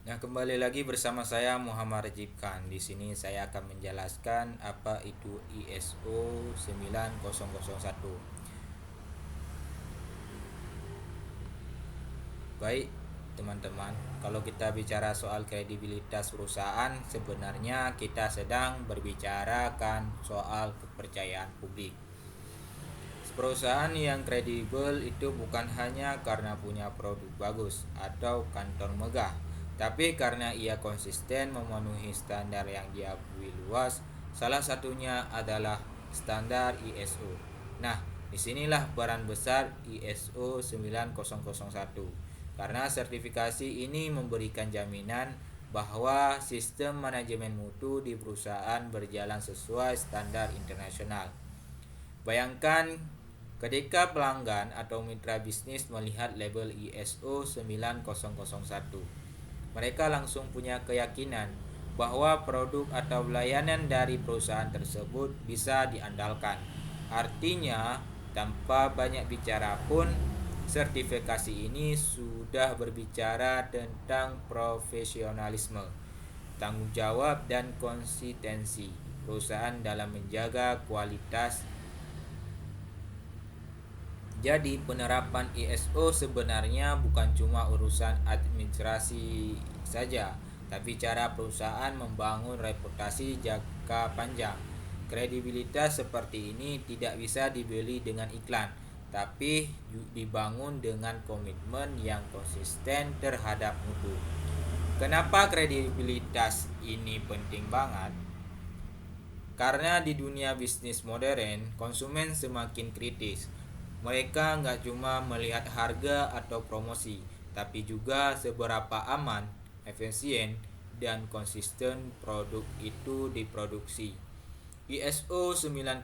Nah, kembali lagi bersama saya Muhammad Rajib Khan. Di sini saya akan menjelaskan apa itu ISO 9001. Baik, teman-teman, kalau kita bicara soal kredibilitas perusahaan, sebenarnya kita sedang berbicara kan soal kepercayaan publik. Perusahaan yang kredibel itu bukan hanya karena punya produk bagus atau kantor megah, tapi karena ia konsisten memenuhi standar yang diakui luas. Salah satunya adalah standar ISO. Nah, disinilah peran besar ISO 9001. Karena sertifikasi ini memberikan jaminan bahwa sistem manajemen mutu di perusahaan berjalan sesuai standar internasional. Bayangkan ketika pelanggan atau mitra bisnis melihat label ISO 9001, mereka langsung punya keyakinan bahwa produk atau layanan dari perusahaan tersebut bisa diandalkan. Artinya, tanpa banyak bicara pun, sertifikasi ini sudah berbicara tentang profesionalisme, tanggung jawab, dan konsistensi perusahaan dalam menjaga kualitas. Jadi penerapan ISO sebenarnya bukan cuma urusan administrasi saja, tapi cara perusahaan membangun reputasi jangka panjang. Kredibilitas seperti ini tidak bisa dibeli dengan iklan, tapi dibangun dengan komitmen yang konsisten terhadap mutu. Kenapa kredibilitas ini penting banget? Karena di dunia bisnis modern, konsumen semakin kritis. Mereka nggak cuma melihat harga atau promosi, tapi juga seberapa aman, efisien, dan konsisten produk itu diproduksi. ISO 9001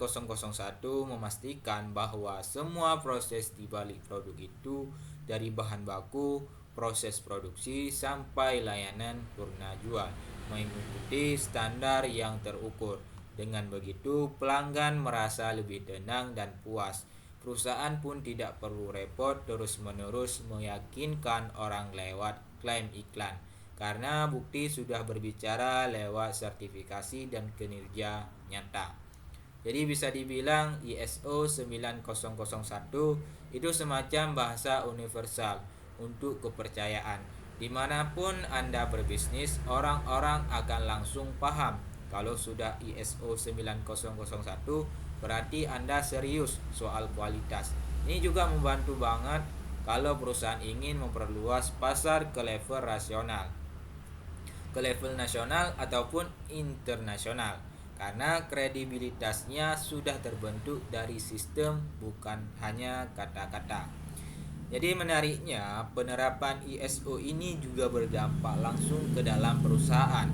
memastikan bahwa semua proses di balik produk itu, dari bahan baku, proses produksi, sampai layanan purna jual, mengikuti standar yang terukur. Dengan begitu, pelanggan merasa lebih tenang dan puas. Perusahaan pun tidak perlu repot terus-menerus meyakinkan orang lewat klaim iklan, karena bukti sudah berbicara lewat sertifikasi dan kinerja nyata. Jadi bisa dibilang ISO 9001 itu semacam bahasa universal untuk kepercayaan. Dimanapun Anda berbisnis, orang-orang akan langsung paham kalau sudah ISO 9001 berarti Anda serius soal kualitas. Ini juga membantu banget kalau perusahaan ingin memperluas pasar ke level rasional, ke level nasional ataupun internasional, karena kredibilitasnya sudah terbentuk dari sistem, bukan hanya kata-kata. Jadi menariknya, penerapan ISO ini juga berdampak langsung ke dalam perusahaan.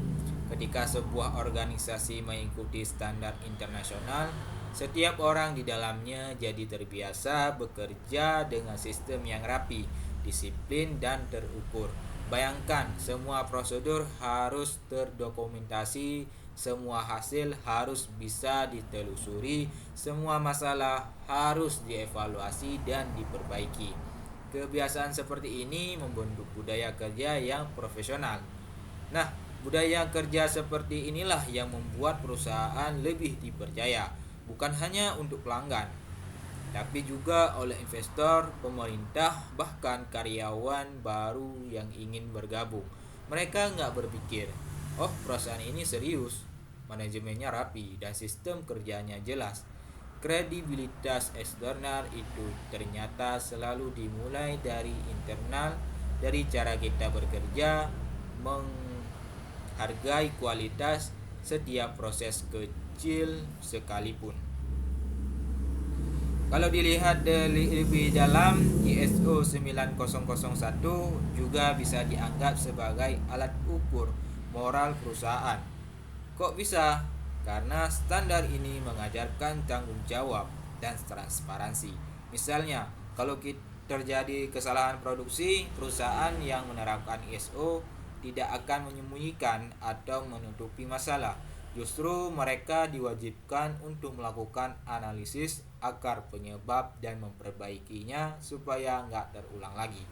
Ketika sebuah organisasi mengikuti standar internasional, setiap orang di dalamnya jadi terbiasa bekerja dengan sistem yang rapi, disiplin, dan terukur. Bayangkan, semua prosedur harus terdokumentasi, semua hasil harus bisa ditelusuri, semua masalah harus dievaluasi dan diperbaiki. Kebiasaan seperti ini membentuk budaya kerja yang profesional. Nah, budaya kerja seperti inilah yang membuat perusahaan lebih dipercaya, bukan hanya untuk pelanggan, tapi juga oleh investor, pemerintah, bahkan karyawan baru yang ingin bergabung. Mereka nggak berpikir, oh perusahaan ini serius, manajemennya rapi, dan sistem kerjanya jelas. Kredibilitas eksternal itu ternyata selalu dimulai dari internal, dari cara kita bekerja, menghargai kualitas setiap proses kecil sekalipun. Kalau dilihat lebih dalam, ISO 9001 juga bisa dianggap sebagai alat ukur moral perusahaan. Kok bisa? Karena standar ini mengajarkan tanggung jawab dan transparansi. Misalnya, kalau terjadi kesalahan produksi, perusahaan yang menerapkan ISO tidak akan menyembunyikan atau menutupi masalah. Justru mereka diwajibkan untuk melakukan analisis akar penyebab dan memperbaikinya supaya nggak terulang lagi.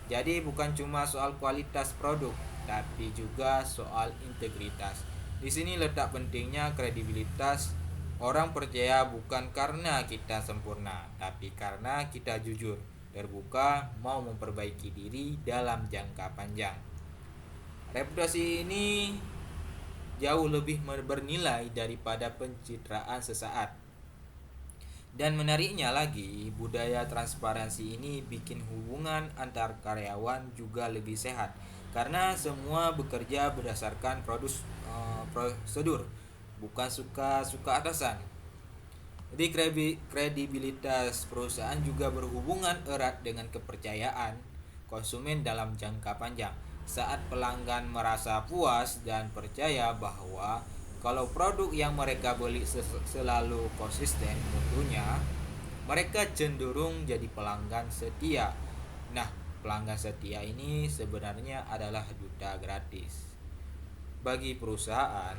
Jadi bukan cuma soal kualitas produk, tapi juga soal integritas. Di sini letak pentingnya kredibilitas. Orang percaya bukan karena kita sempurna, tapi karena kita jujur, terbuka, mau memperbaiki diri dalam jangka panjang. Reputasi ini jauh lebih bernilai daripada pencitraan sesaat. Dan menariknya lagi, budaya transparansi ini bikin hubungan antar karyawan juga lebih sehat karena semua bekerja berdasarkan prosedur, bukan suka-suka atasan. Jadi kredibilitas perusahaan juga berhubungan erat dengan kepercayaan konsumen dalam jangka panjang. Saat pelanggan merasa puas dan percaya bahwa kalau produk yang mereka beli selalu konsisten mutunya, mereka cenderung jadi pelanggan setia. Nah, pelanggan setia ini sebenarnya adalah duta gratis bagi perusahaan.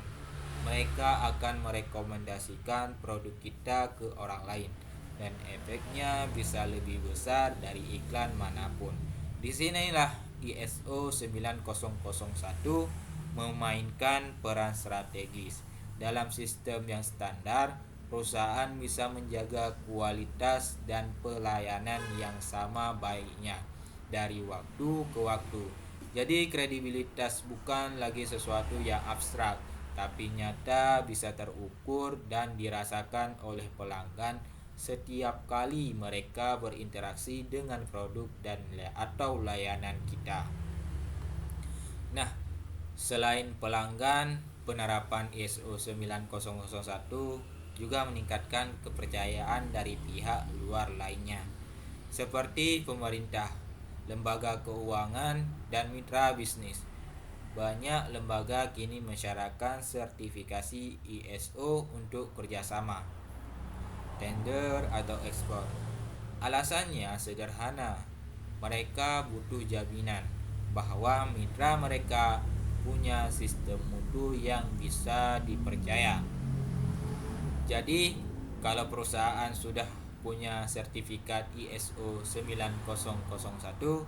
Mereka akan merekomendasikan produk kita ke orang lain dan efeknya bisa lebih besar dari iklan manapun. Di sinilah ISO 9001 memainkan peran strategis. Dalam sistem yang standar, perusahaan bisa menjaga kualitas dan pelayanan yang sama baiknya dari waktu ke waktu. Jadi kredibilitas bukan lagi sesuatu yang abstrak, tapi nyata, bisa terukur dan dirasakan oleh pelanggan setiap kali mereka berinteraksi dengan produk dan atau layanan kita. Nah, selain pelanggan, penerapan ISO 9001 juga meningkatkan kepercayaan dari pihak luar lainnya, seperti pemerintah, lembaga keuangan, dan mitra bisnis. Banyak lembaga kini mensyaratkan sertifikasi ISO untuk kerjasama, tender, atau ekspor. Alasannya sederhana, mereka butuh jaminan bahwa mitra mereka punya sistem mutu yang bisa dipercaya. Jadi, kalau perusahaan sudah punya sertifikat ISO 9001,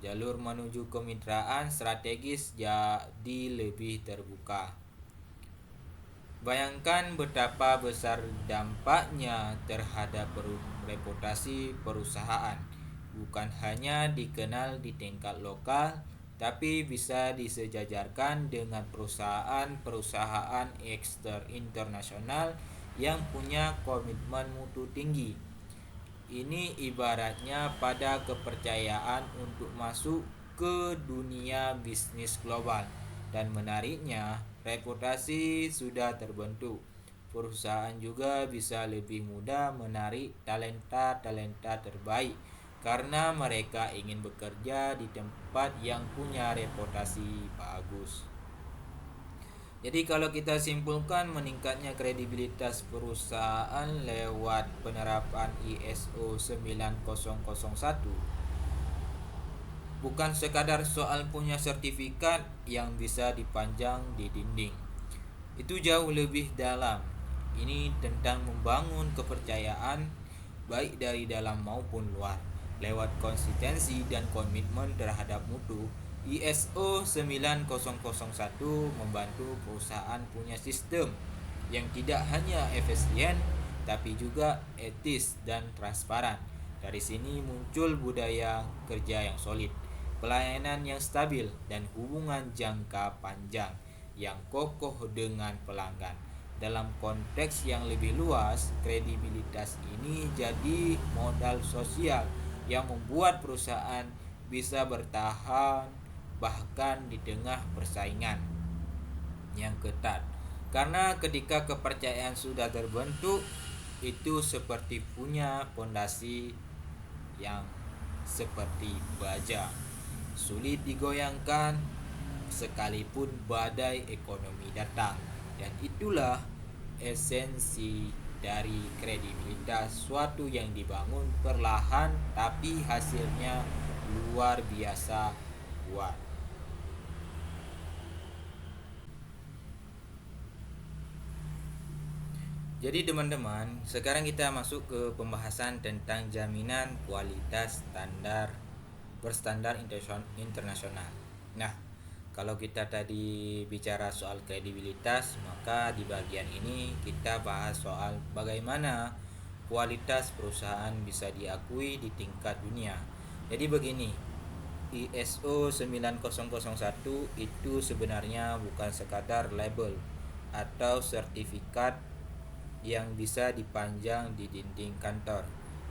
jalur menuju kemitraan strategis jadi lebih terbuka. Bayangkan betapa besar dampaknya terhadap reputasi perusahaan. Bukan hanya dikenal di tingkat lokal, tapi bisa disejajarkan dengan perusahaan-perusahaan internasional yang punya komitmen mutu tinggi. Ini ibaratnya pada kepercayaan untuk masuk ke dunia bisnis global. Dan menariknya, reputasi sudah terbentuk. Perusahaan juga bisa lebih mudah menarik talenta-talenta terbaik karena mereka ingin bekerja di tempat yang punya reputasi bagus. Jadi kalau kita simpulkan, meningkatnya kredibilitas perusahaan lewat penerapan ISO 9001 bukan sekadar soal punya sertifikat yang bisa dipajang di dinding. Itu jauh lebih dalam. Ini tentang membangun kepercayaan baik dari dalam maupun luar. Lewat konsistensi dan komitmen terhadap mutu, ISO 9001 membantu perusahaan punya sistem yang tidak hanya efisien tapi juga etis dan transparan. Dari sini muncul budaya kerja yang solid, pelayanan yang stabil, dan hubungan jangka panjang yang kokoh dengan pelanggan. Dalam konteks yang lebih luas, kredibilitas ini jadi modal sosial yang membuat perusahaan bisa bertahan bahkan di tengah persaingan yang ketat. Karena ketika kepercayaan sudah terbentuk, itu seperti punya fondasi yang seperti baja, sulit digoyangkan sekalipun badai ekonomi datang. Dan itulah esensi dari kredibilitas, suatu yang dibangun perlahan tapi hasilnya luar biasa kuat. Jadi teman-teman, sekarang kita masuk ke pembahasan tentang jaminan kualitas berstandar internasional. Nah, Kalau kita tadi bicara soal kredibilitas, maka di bagian ini kita bahas soal bagaimana kualitas perusahaan bisa diakui di tingkat dunia. Jadi begini, ISO 9001 itu sebenarnya bukan sekadar label atau sertifikat yang bisa dipanjang di dinding kantor.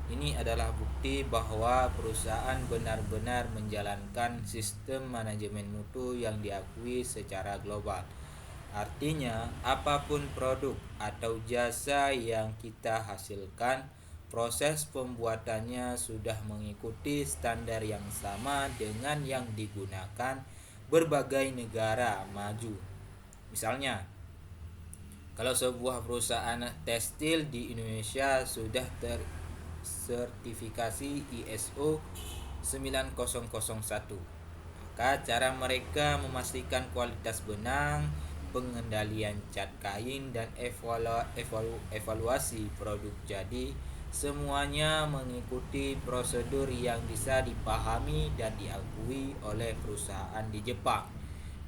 Ini adalah bukti bahwa perusahaan benar-benar menjalankan sistem manajemen mutu yang diakui secara global. Artinya, apapun produk atau jasa yang kita hasilkan, proses pembuatannya sudah mengikuti standar yang sama dengan yang digunakan berbagai negara maju. Misalnya, kalau sebuah perusahaan tekstil di Indonesia sudah tersertifikasi ISO 9001, maka cara mereka memastikan kualitas benang, pengendalian cat kain, dan evaluasi produk jadi semuanya mengikuti prosedur yang bisa dipahami dan diakui oleh perusahaan di Jepang,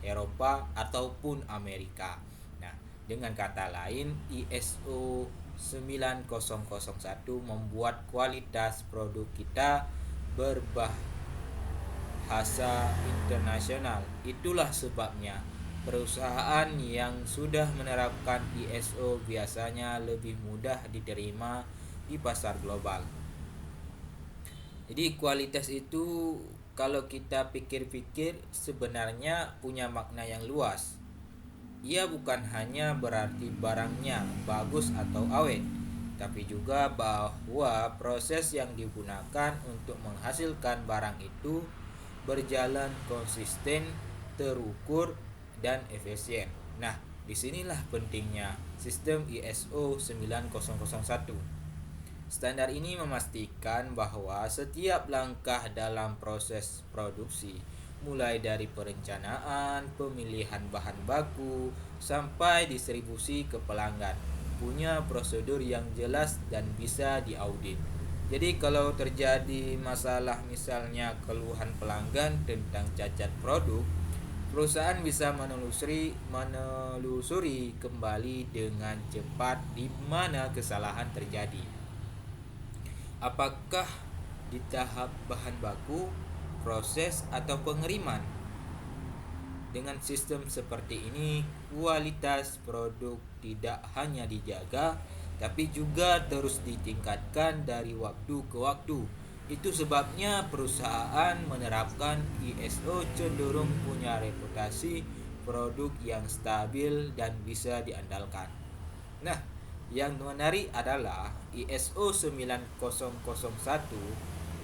Eropa, ataupun Amerika. Nah, dengan kata lain, ISO 9001 membuat kualitas produk kita berbahasa internasional. Itulah sebabnya perusahaan yang sudah menerapkan ISO biasanya lebih mudah diterima di pasar global. Jadi kualitas itu kalau kita pikir-pikir sebenarnya punya makna yang luas. Ia bukan hanya berarti barangnya bagus atau awet, tapi juga bahwa proses yang digunakan untuk menghasilkan barang itu berjalan konsisten, terukur, dan efisien. Nah, disinilah pentingnya sistem ISO 9001. Standar ini memastikan bahwa setiap langkah dalam proses produksi, mulai dari perencanaan, pemilihan bahan baku, sampai distribusi ke pelanggan, punya prosedur yang jelas dan bisa diaudit. Jadi kalau terjadi masalah, misalnya keluhan pelanggan tentang cacat produk, perusahaan bisa menelusuri kembali dengan cepat di mana kesalahan terjadi. Apakah di tahap bahan baku, proses, atau pengiriman? Dengan sistem seperti ini, kualitas produk tidak hanya dijaga, tapi juga terus ditingkatkan dari waktu ke waktu. Itu sebabnya perusahaan menerapkan ISO cenderung punya reputasi produk yang stabil dan bisa diandalkan. Nah, yang menarik adalah ISO 9001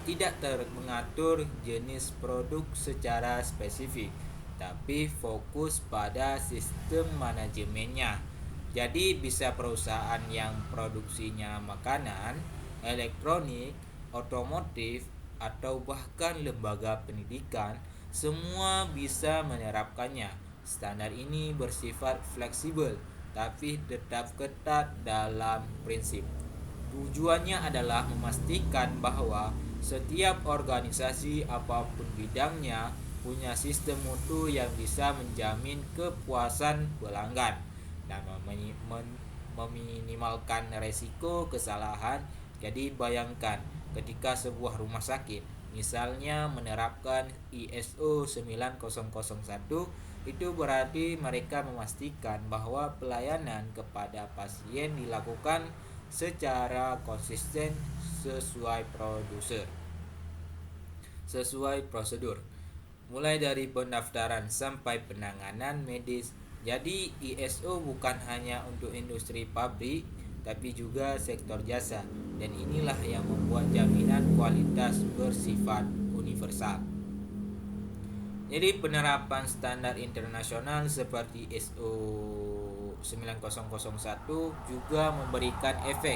tidak mengatur jenis produk secara spesifik, tapi fokus pada sistem manajemennya. Jadi bisa perusahaan yang produksinya makanan, elektronik, otomotif, atau bahkan lembaga pendidikan, semua bisa menerapkannya. Standar ini bersifat fleksibel tapi tetap ketat dalam prinsip. Tujuannya adalah memastikan bahwa setiap organisasi apapun bidangnya punya sistem mutu yang bisa menjamin kepuasan pelanggan dan meminimalkan resiko kesalahan. Jadi bayangkan ketika sebuah rumah sakit misalnya menerapkan ISO 9001, itu berarti mereka memastikan bahwa pelayanan kepada pasien dilakukan secara konsisten sesuai prosedur, mulai dari pendaftaran sampai penanganan medis. Jadi ISO bukan hanya untuk industri pabrik, tapi juga sektor jasa, dan inilah yang membuat jaminan kualitas bersifat universal. Jadi penerapan standar internasional seperti ISO 9001 juga memberikan efek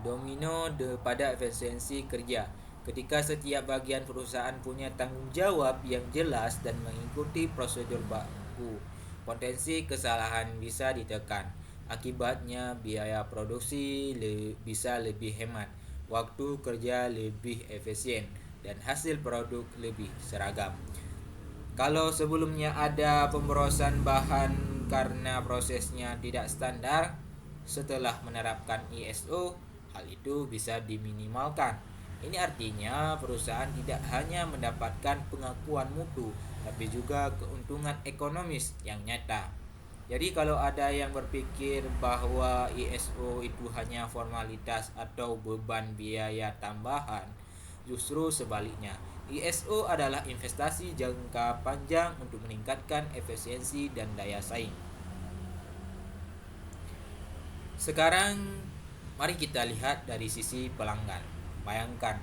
domino pada efisiensi kerja. Ketika setiap bagian perusahaan punya tanggung jawab yang jelas dan mengikuti prosedur baku, potensi kesalahan bisa ditekan. Akibatnya biaya produksi bisa lebih hemat, waktu kerja lebih efisien, dan hasil produk lebih seragam. Kalau sebelumnya ada pemborosan bahan karena prosesnya tidak standar, setelah menerapkan ISO, hal itu bisa diminimalkan. Ini artinya perusahaan tidak hanya mendapatkan pengakuan mutu, tapi juga keuntungan ekonomis yang nyata. Jadi kalau ada yang berpikir bahwa ISO itu hanya formalitas atau beban biaya tambahan, justru sebaliknya. ISO adalah investasi jangka panjang untuk meningkatkan efisiensi dan daya saing. Sekarang mari kita lihat dari sisi pelanggan. Bayangkan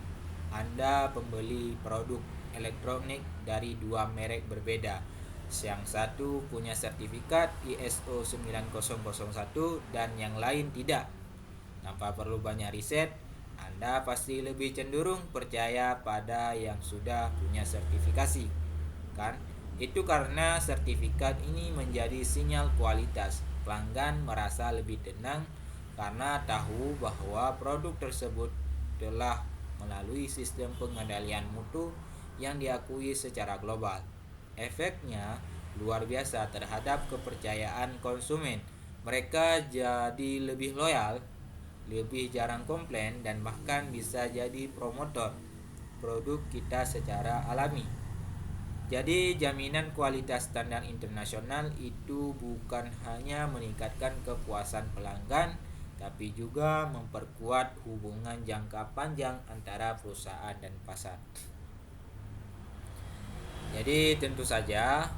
Anda pembeli produk elektronik dari dua merek berbeda. Yang satu punya sertifikat ISO 9001 dan yang lain tidak. Tanpa perlu banyak riset, Anda pasti lebih cenderung percaya pada yang sudah punya sertifikasi. Kan? Itu karena sertifikat ini menjadi sinyal kualitas. Pelanggan merasa lebih tenang karena tahu bahwa produk tersebut telah melalui sistem pengendalian mutu yang diakui secara global. Efeknya luar biasa terhadap kepercayaan konsumen. Mereka jadi lebih loyal, lebih jarang komplain, dan bahkan bisa jadi promotor produk kita secara alami. Jadi jaminan kualitas standar internasional itu bukan hanya meningkatkan kepuasan pelanggan, tapi juga memperkuat hubungan jangka panjang antara perusahaan dan pasar. Jadi tentu saja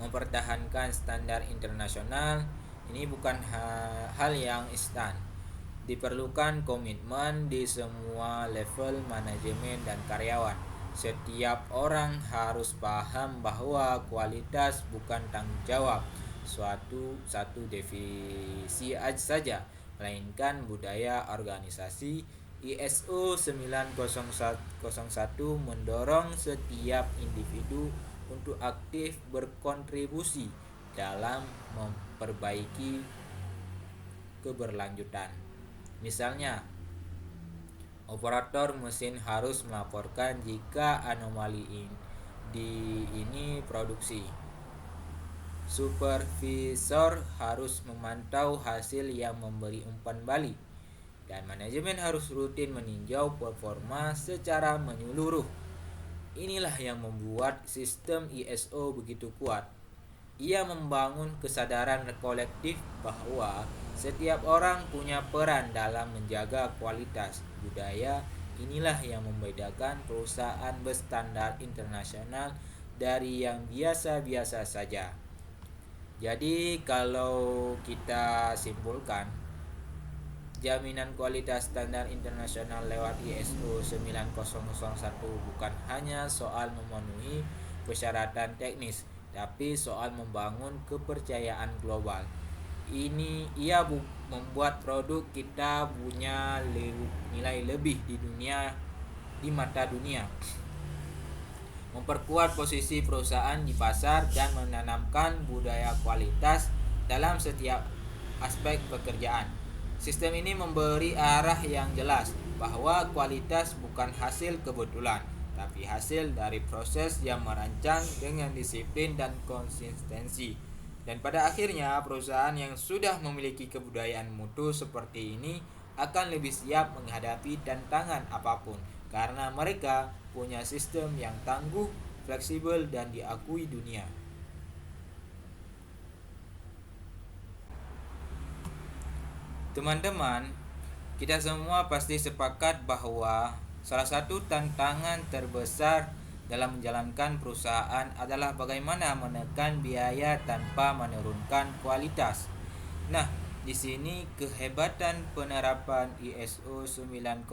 mempertahankan standar internasional ini bukan hal yang instan. Diperlukan komitmen di semua level manajemen dan karyawan. Setiap orang harus paham bahwa kualitas bukan tanggung jawab satu divisi saja, melainkan budaya organisasi. ISO 9001 mendorong setiap individu untuk aktif berkontribusi dalam memperbaiki keberlanjutan. Misalnya, operator mesin harus melaporkan jika anomali ini produksi. Supervisor harus memantau hasil yang memberi umpan balik. Dan manajemen harus rutin meninjau performa secara menyeluruh. Inilah yang membuat sistem ISO begitu kuat. Ia membangun kesadaran kolektif bahwa setiap orang punya peran dalam menjaga kualitas. Budaya inilah yang membedakan perusahaan berstandar internasional dari yang biasa-biasa saja. Jadi kalau kita simpulkan, jaminan kualitas standar internasional lewat ISO 9001 bukan hanya soal memenuhi persyaratan teknis, tapi soal membangun kepercayaan global. Ia membuat produk kita punya nilai lebih di mata dunia, memperkuat posisi perusahaan di pasar, dan menanamkan budaya kualitas dalam setiap aspek pekerjaan. Sistem ini memberi arah yang jelas bahwa kualitas bukan hasil kebetulan, tapi hasil dari proses yang merancang dengan disiplin dan konsistensi. Dan pada akhirnya, perusahaan yang sudah memiliki kebudayaan mutu seperti ini akan lebih siap menghadapi tantangan apapun, karena mereka punya sistem yang tangguh, fleksibel, dan diakui dunia. Teman-teman, kita semua pasti sepakat bahwa salah satu tantangan terbesar dalam menjalankan perusahaan adalah bagaimana menekan biaya tanpa menurunkan kualitas. Nah, di sini kehebatan penerapan ISO 9001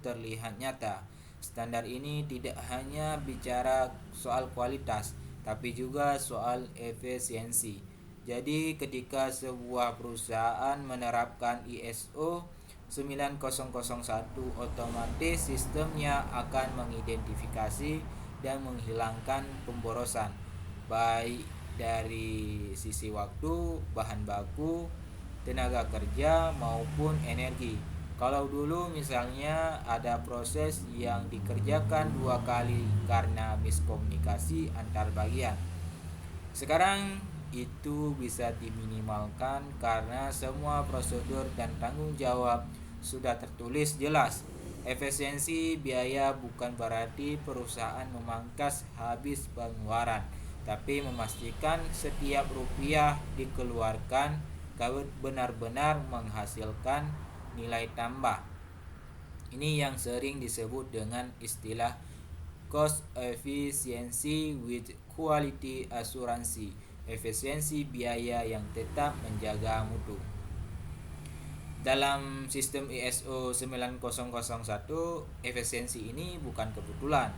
terlihat nyata. Standar ini tidak hanya bicara soal kualitas, tapi juga soal efisiensi. Jadi ketika sebuah perusahaan menerapkan ISO 9001, otomatis sistemnya akan mengidentifikasi dan menghilangkan pemborosan, baik dari sisi waktu, bahan baku, tenaga kerja, maupun energi. Kalau dulu misalnya ada proses yang dikerjakan 2 kali karena miskomunikasi antar bagian. Sekarang itu bisa diminimalkan karena semua prosedur dan tanggung jawab sudah tertulis jelas. Efisiensi biaya bukan berarti perusahaan memangkas habis pengeluaran, tapi memastikan setiap rupiah dikeluarkan benar-benar menghasilkan nilai tambah. Ini yang sering disebut dengan istilah cost efficiency with quality assurance, efisiensi biaya yang tetap menjaga mutu. Dalam sistem ISO 9001, efisiensi ini bukan kebetulan,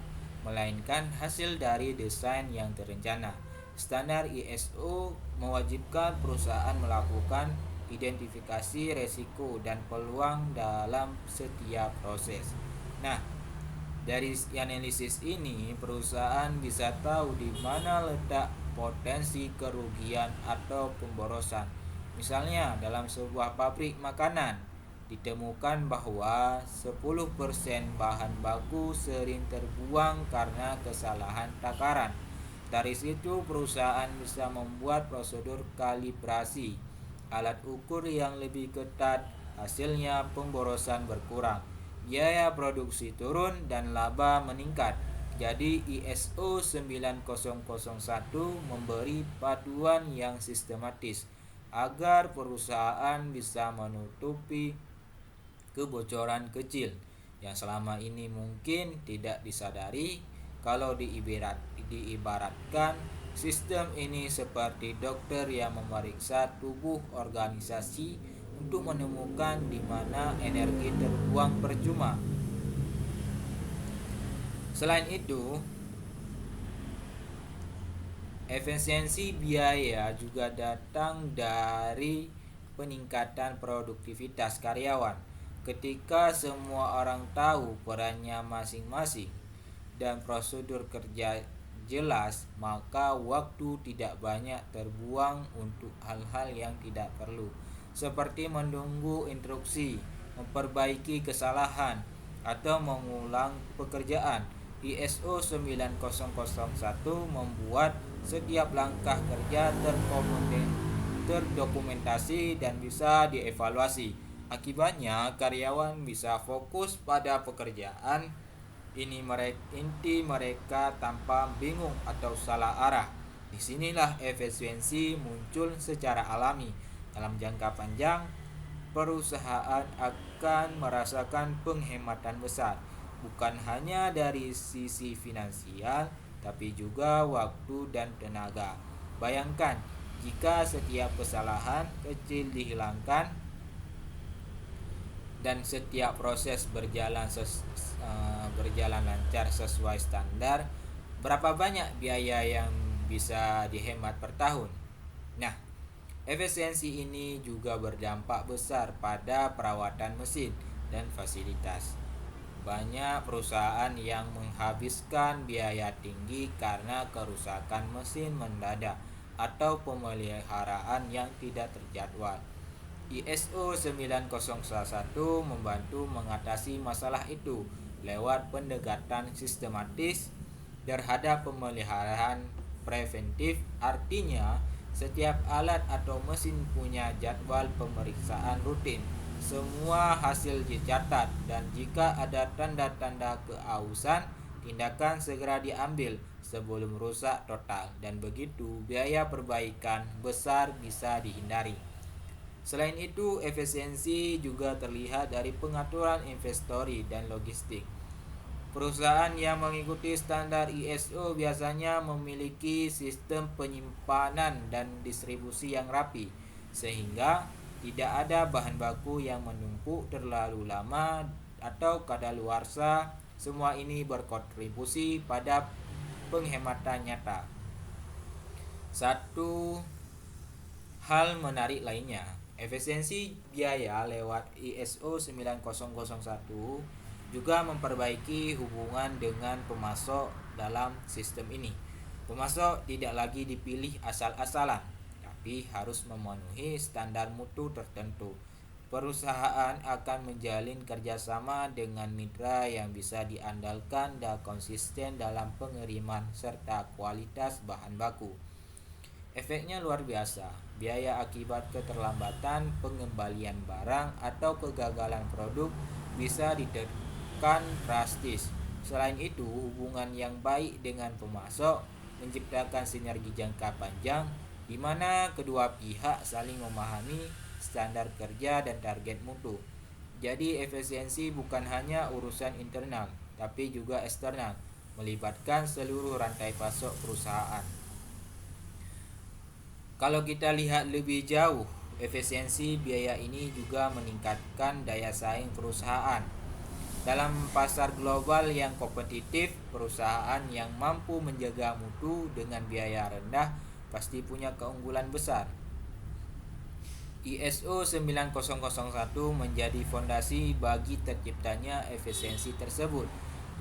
melainkan hasil dari desain yang terencana. Standar ISO mewajibkan perusahaan melakukan identifikasi resiko dan peluang dalam setiap proses. Nah, dari analisis ini, perusahaan bisa tahu di mana letak potensi kerugian atau pemborosan. Misalnya, dalam sebuah pabrik makanan, ditemukan bahwa 10% bahan baku sering terbuang karena kesalahan takaran. Dari situ, perusahaan bisa membuat prosedur kalibrasi alat ukur yang lebih ketat, hasilnya pemborosan berkurang, biaya produksi turun, dan laba meningkat. Jadi ISO 9001 memberi panduan yang sistematis agar perusahaan bisa menutupi kebocoran kecil yang selama ini mungkin tidak disadari. Kalau diibaratkan, sistem ini seperti dokter yang memeriksa tubuh organisasi untuk menemukan di mana energi terbuang percuma. Selain itu, efisiensi biaya juga datang dari peningkatan produktivitas karyawan. Ketika semua orang tahu perannya masing-masing dan prosedur kerja jelas, maka waktu tidak banyak terbuang untuk hal-hal yang tidak perlu, seperti menunggu instruksi, memperbaiki kesalahan, atau mengulang pekerjaan. ISO 9001 membuat setiap langkah kerja terdokumentasi dan bisa dievaluasi. Akibatnya, karyawan bisa fokus pada pekerjaan inti mereka tanpa bingung atau salah arah. Disinilah efisiensi muncul secara alami. Dalam jangka panjang, perusahaan akan merasakan penghematan besar, bukan hanya dari sisi finansial, tapi juga waktu dan tenaga. Bayangkan jika setiap kesalahan kecil dihilangkan dan setiap proses berjalan lancar sesuai standar, berapa banyak biaya yang bisa dihemat per tahun. Nah, efisiensi ini juga berdampak besar pada perawatan mesin dan fasilitas. Banyak perusahaan yang menghabiskan biaya tinggi karena kerusakan mesin mendadak atau pemeliharaan yang tidak terjadwal. ISO 9001 membantu mengatasi masalah itu lewat pendekatan sistematis terhadap pemeliharaan preventif. Artinya, setiap alat atau mesin punya jadwal pemeriksaan rutin. Semua hasil dicatat, dan jika ada tanda-tanda keausan, tindakan segera diambil sebelum rusak total, dan begitu biaya perbaikan besar bisa dihindari. Selain itu, efisiensi juga terlihat dari pengaturan inventory dan logistik. Perusahaan yang mengikuti standar ISO biasanya memiliki sistem penyimpanan dan distribusi yang rapi, sehingga tidak ada bahan baku yang menumpuk terlalu lama atau kadaluarsa. Semua ini berkontribusi pada penghematan nyata. Satu hal menarik lainnya, efisiensi biaya lewat ISO 9001 juga memperbaiki hubungan dengan pemasok dalam sistem ini. Pemasok tidak lagi dipilih asal-asalan, tapi harus memenuhi standar mutu tertentu. perusahaan akan menjalin kerjasama dengan mitra yang bisa diandalkan dan konsisten dalam pengiriman serta kualitas bahan baku. Efeknya luar biasa. Biaya akibat keterlambatan pengembalian barang atau kegagalan produk bisa ditekan drastis. Selain itu, hubungan yang baik dengan pemasok menciptakan sinergi jangka panjang di mana kedua pihak saling memahami standar kerja dan target mutu. Jadi efisiensi bukan hanya urusan internal, tapi juga eksternal, melibatkan seluruh rantai pasok perusahaan. Kalau kita lihat lebih jauh, efisiensi biaya ini juga meningkatkan daya saing perusahaan. Dalam pasar global yang kompetitif, perusahaan yang mampu menjaga mutu dengan biaya rendah pasti punya keunggulan besar. ISO 9001 menjadi fondasi bagi terciptanya efisiensi tersebut,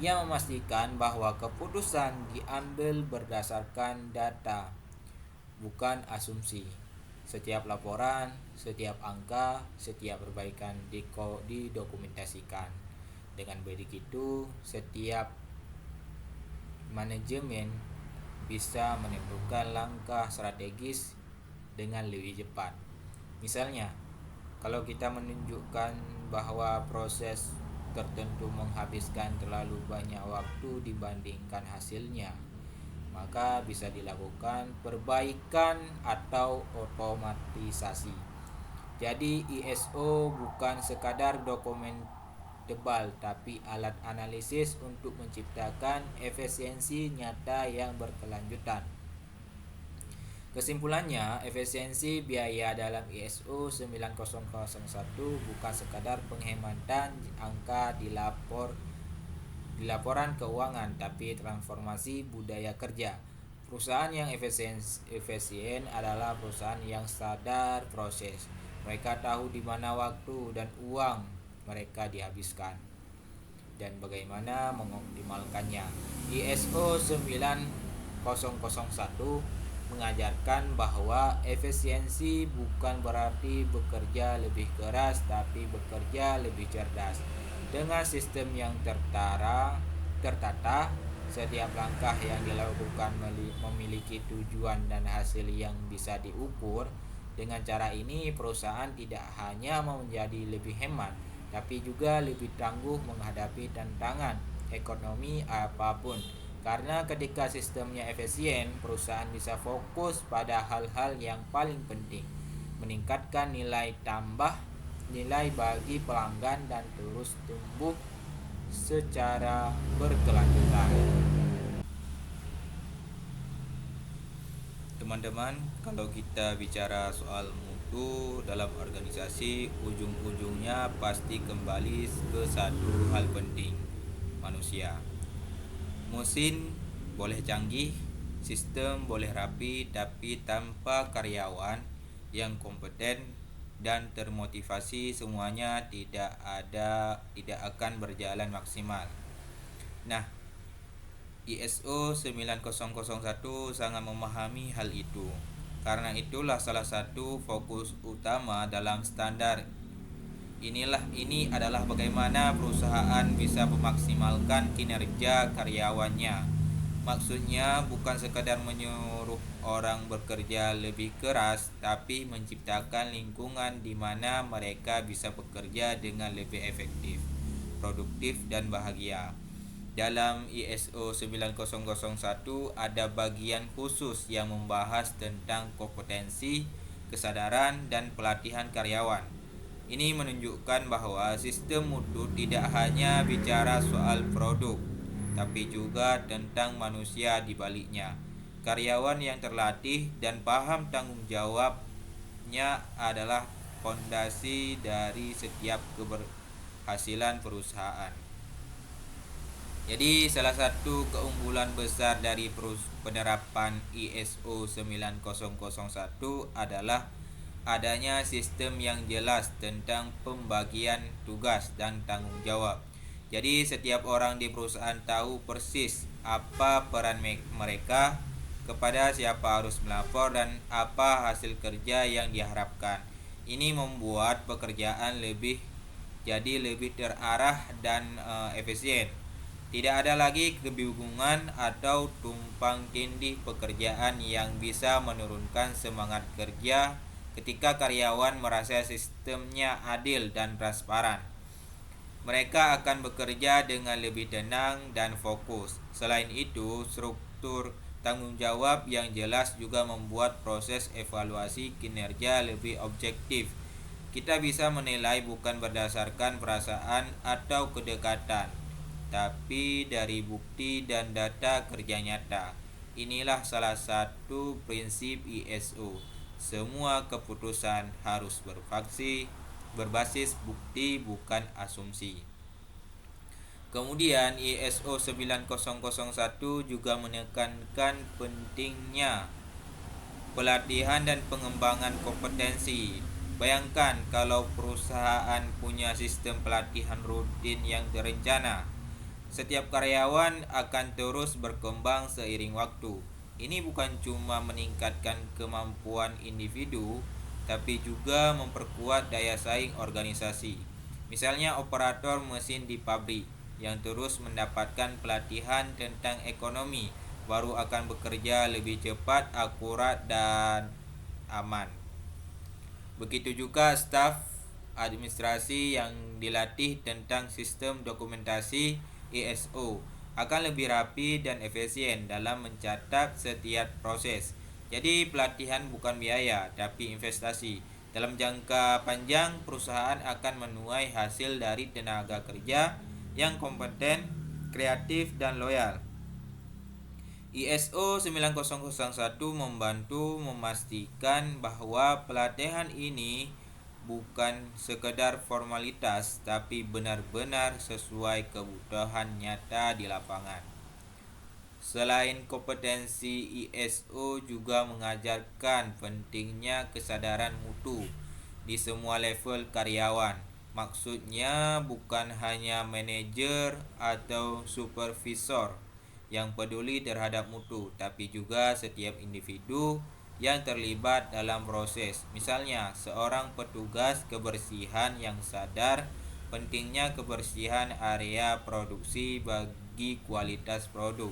yang memastikan bahwa keputusan diambil berdasarkan data, bukan asumsi. Setiap laporan, setiap angka, setiap perbaikan didokumentasikan. Dengan begitu, setiap manajemen bisa menentukan langkah strategis dengan lebih cepat. Misalnya, kalau kita menunjukkan bahwa proses tertentu menghabiskan terlalu banyak waktu dibandingkan hasilnya, maka bisa dilakukan perbaikan atau otomatisasi. Jadi ISO bukan sekadar dokumen tebal, tapi alat analisis untuk menciptakan efisiensi nyata yang berkelanjutan. Kesimpulannya, efisiensi biaya dalam ISO 9001 bukan sekadar penghematan angka di laporan keuangan, tapi transformasi budaya kerja. Perusahaan yang efisien adalah perusahaan yang sadar proses. Mereka tahu di mana waktu dan uang mereka dihabiskan dan bagaimana mengoptimalkannya. ISO 9001 mengajarkan bahwa efisiensi bukan berarti bekerja lebih keras, tapi bekerja lebih cerdas. Dengan sistem yang tertata, setiap langkah yang dilakukan memiliki tujuan dan hasil yang bisa diukur. Dengan cara ini, perusahaan tidak hanya menjadi lebih hemat, tapi juga lebih tangguh menghadapi tantangan ekonomi apapun. Karena ketika sistemnya efisien, perusahaan bisa fokus pada hal-hal yang paling penting, meningkatkan nilai bagi pelanggan dan terus tumbuh secara berkelanjutan. Teman-teman, kalau kita bicara soal mutu dalam organisasi, ujung-ujungnya pasti kembali ke satu hal penting, manusia. Mesin boleh canggih, sistem boleh rapi, tapi tanpa karyawan yang kompeten dan termotivasi, semuanya tidak akan berjalan maksimal. Nah, ISO 9001 sangat memahami hal itu. Karena itulah salah satu fokus utama dalam standar ini adalah bagaimana perusahaan bisa memaksimalkan kinerja karyawannya. Maksudnya bukan sekadar menyuruh orang bekerja lebih keras, tapi menciptakan lingkungan di mana mereka bisa bekerja dengan lebih efektif, produktif, dan bahagia. Dalam ISO 9001 ada bagian khusus yang membahas tentang kompetensi, kesadaran, dan pelatihan karyawan. Ini menunjukkan bahwa sistem mutu tidak hanya bicara soal produk, tapi juga tentang manusia di baliknya. Karyawan yang terlatih dan paham tanggung jawabnya adalah fondasi dari setiap keberhasilan perusahaan. Jadi salah satu keunggulan besar dari penerapan ISO 9001 adalah adanya sistem yang jelas tentang pembagian tugas dan tanggung jawab. Jadi setiap orang di perusahaan tahu persis apa peran mereka, kepada siapa harus melapor, dan apa hasil kerja yang diharapkan. Ini membuat pekerjaan jadi lebih terarah dan efisien. Tidak ada lagi kebingungan atau tumpang tindih pekerjaan yang bisa menurunkan semangat kerja ketika karyawan merasa sistemnya adil dan transparan. Mereka akan bekerja dengan lebih tenang dan fokus. Selain itu, struktur tanggung jawab yang jelas juga membuat proses evaluasi kinerja lebih objektif. Kita bisa menilai bukan berdasarkan perasaan atau kedekatan, tapi dari bukti dan data kerja nyata. Inilah salah satu prinsip ISO. Semua keputusan harus berbasis bukti bukan asumsi. Kemudian ISO 9001 juga menekankan pentingnya pelatihan dan pengembangan kompetensi. Bayangkan kalau perusahaan punya sistem pelatihan rutin yang terencana. Setiap karyawan akan terus berkembang seiring waktu. Ini bukan cuma meningkatkan kemampuan individu, tapi juga memperkuat daya saing organisasi. Misalnya operator mesin di pabrik yang terus mendapatkan pelatihan tentang ekonomi baru akan bekerja lebih cepat, akurat, dan aman. Begitu juga staf administrasi yang dilatih tentang sistem dokumentasi ISO akan lebih rapi dan efisien dalam mencatat setiap proses. Jadi pelatihan bukan biaya, tapi investasi. Dalam jangka panjang, perusahaan akan menuai hasil dari tenaga kerja yang kompeten, kreatif, dan loyal. ISO 9001 membantu memastikan bahwa pelatihan ini bukan sekedar formalitas tapi benar-benar sesuai kebutuhan nyata di lapangan. Selain kompetensi, ISO juga mengajarkan pentingnya kesadaran mutu di semua level karyawan. Maksudnya bukan hanya manajer atau supervisor yang peduli terhadap mutu, tapi juga setiap individu yang terlibat dalam proses. Misalnya, seorang petugas kebersihan yang sadar pentingnya kebersihan area produksi bagi kualitas produk,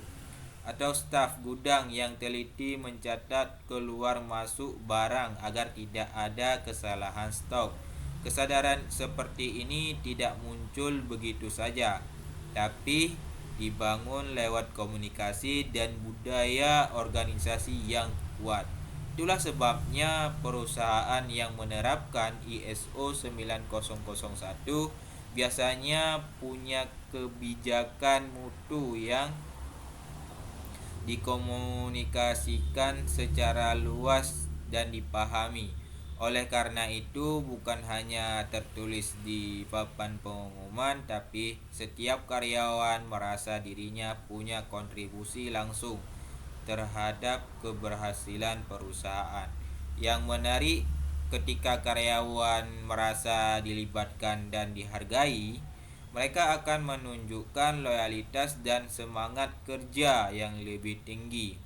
atau staf gudang yang teliti mencatat keluar masuk barang agar tidak ada kesalahan stok. Kesadaran seperti ini tidak muncul begitu saja, tapi dibangun lewat komunikasi dan budaya organisasi yang kuat. Itulah sebabnya perusahaan yang menerapkan ISO 9001 biasanya punya kebijakan mutu yang dikomunikasikan secara luas dan dipahami. Oleh karena itu, bukan hanya tertulis di papan pengumuman, tapi setiap karyawan merasa dirinya punya kontribusi langsung terhadap keberhasilan perusahaan. Yang menarik, ketika karyawan merasa dilibatkan dan dihargai, mereka akan menunjukkan loyalitas dan semangat kerja yang lebih tinggi.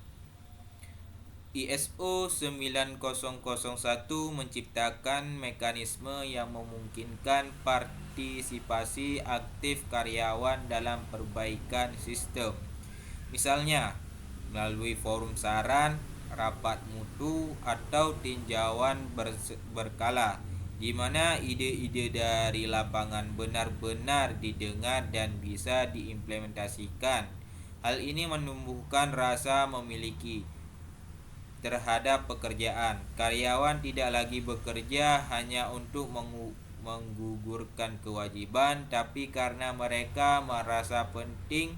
ISO 9001 menciptakan mekanisme yang memungkinkan partisipasi aktif karyawan dalam perbaikan sistem. Misalnya, melalui forum saran, rapat mutu, atau tinjauan berkala, di mana ide-ide dari lapangan benar-benar didengar dan bisa diimplementasikan. Hal ini menumbuhkan rasa memiliki terhadap pekerjaan. Karyawan tidak lagi bekerja hanya untuk menggugurkan kewajiban, tapi karena mereka merasa penting,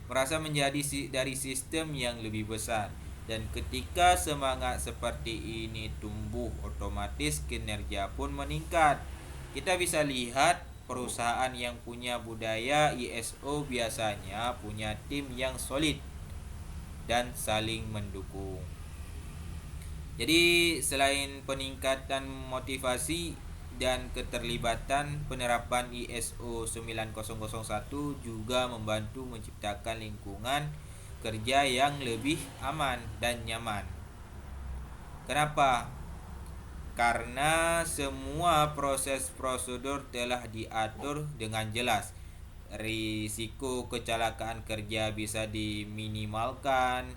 merasa menjadi dari sistem yang lebih besar. Dan ketika semangat seperti ini tumbuh, otomatis kinerja pun meningkat. Kita bisa lihat perusahaan yang punya budaya ISO biasanya punya tim yang solid dan saling mendukung. Jadi selain peningkatan motivasi dan keterlibatan, penerapan ISO 9001 juga membantu menciptakan lingkungan kerja yang lebih aman dan nyaman. Kenapa? karena semua proses prosedur telah diatur dengan jelas. Risiko kecelakaan kerja bisa diminimalkan,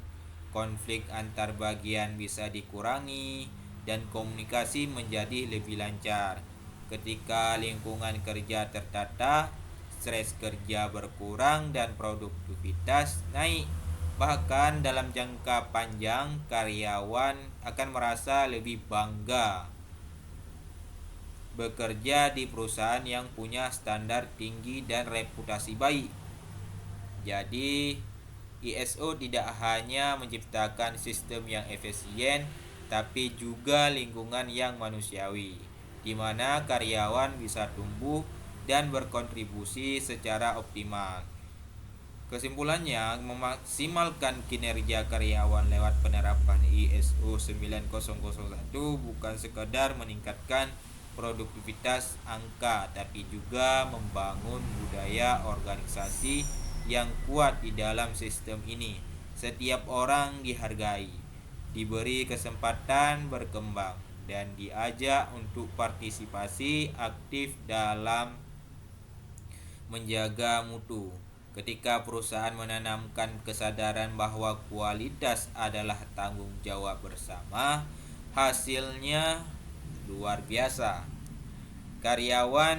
konflik antar bagian bisa dikurangi, dan komunikasi menjadi lebih lancar. Ketika lingkungan kerja tertata, stres kerja berkurang dan produktivitas naik. Bahkan dalam jangka panjang, karyawan akan merasa lebih bangga bekerja di perusahaan yang punya standar tinggi dan reputasi baik. Jadi, ISO tidak hanya menciptakan sistem yang efisien, tapi juga lingkungan yang manusiawi, di mana karyawan bisa tumbuh dan berkontribusi secara optimal. Kesimpulannya, memaksimalkan kinerja karyawan lewat penerapan ISO 9001 bukan sekadar meningkatkan produktivitas angka, tapi juga membangun budaya organisasi yang kuat di dalam sistem ini. Setiap orang dihargai, diberi kesempatan berkembang, dan diajak untuk partisipasi aktif dalam menjaga mutu. Ketika perusahaan menanamkan kesadaran bahwa kualitas adalah tanggung jawab bersama, hasilnya luar biasa. Karyawan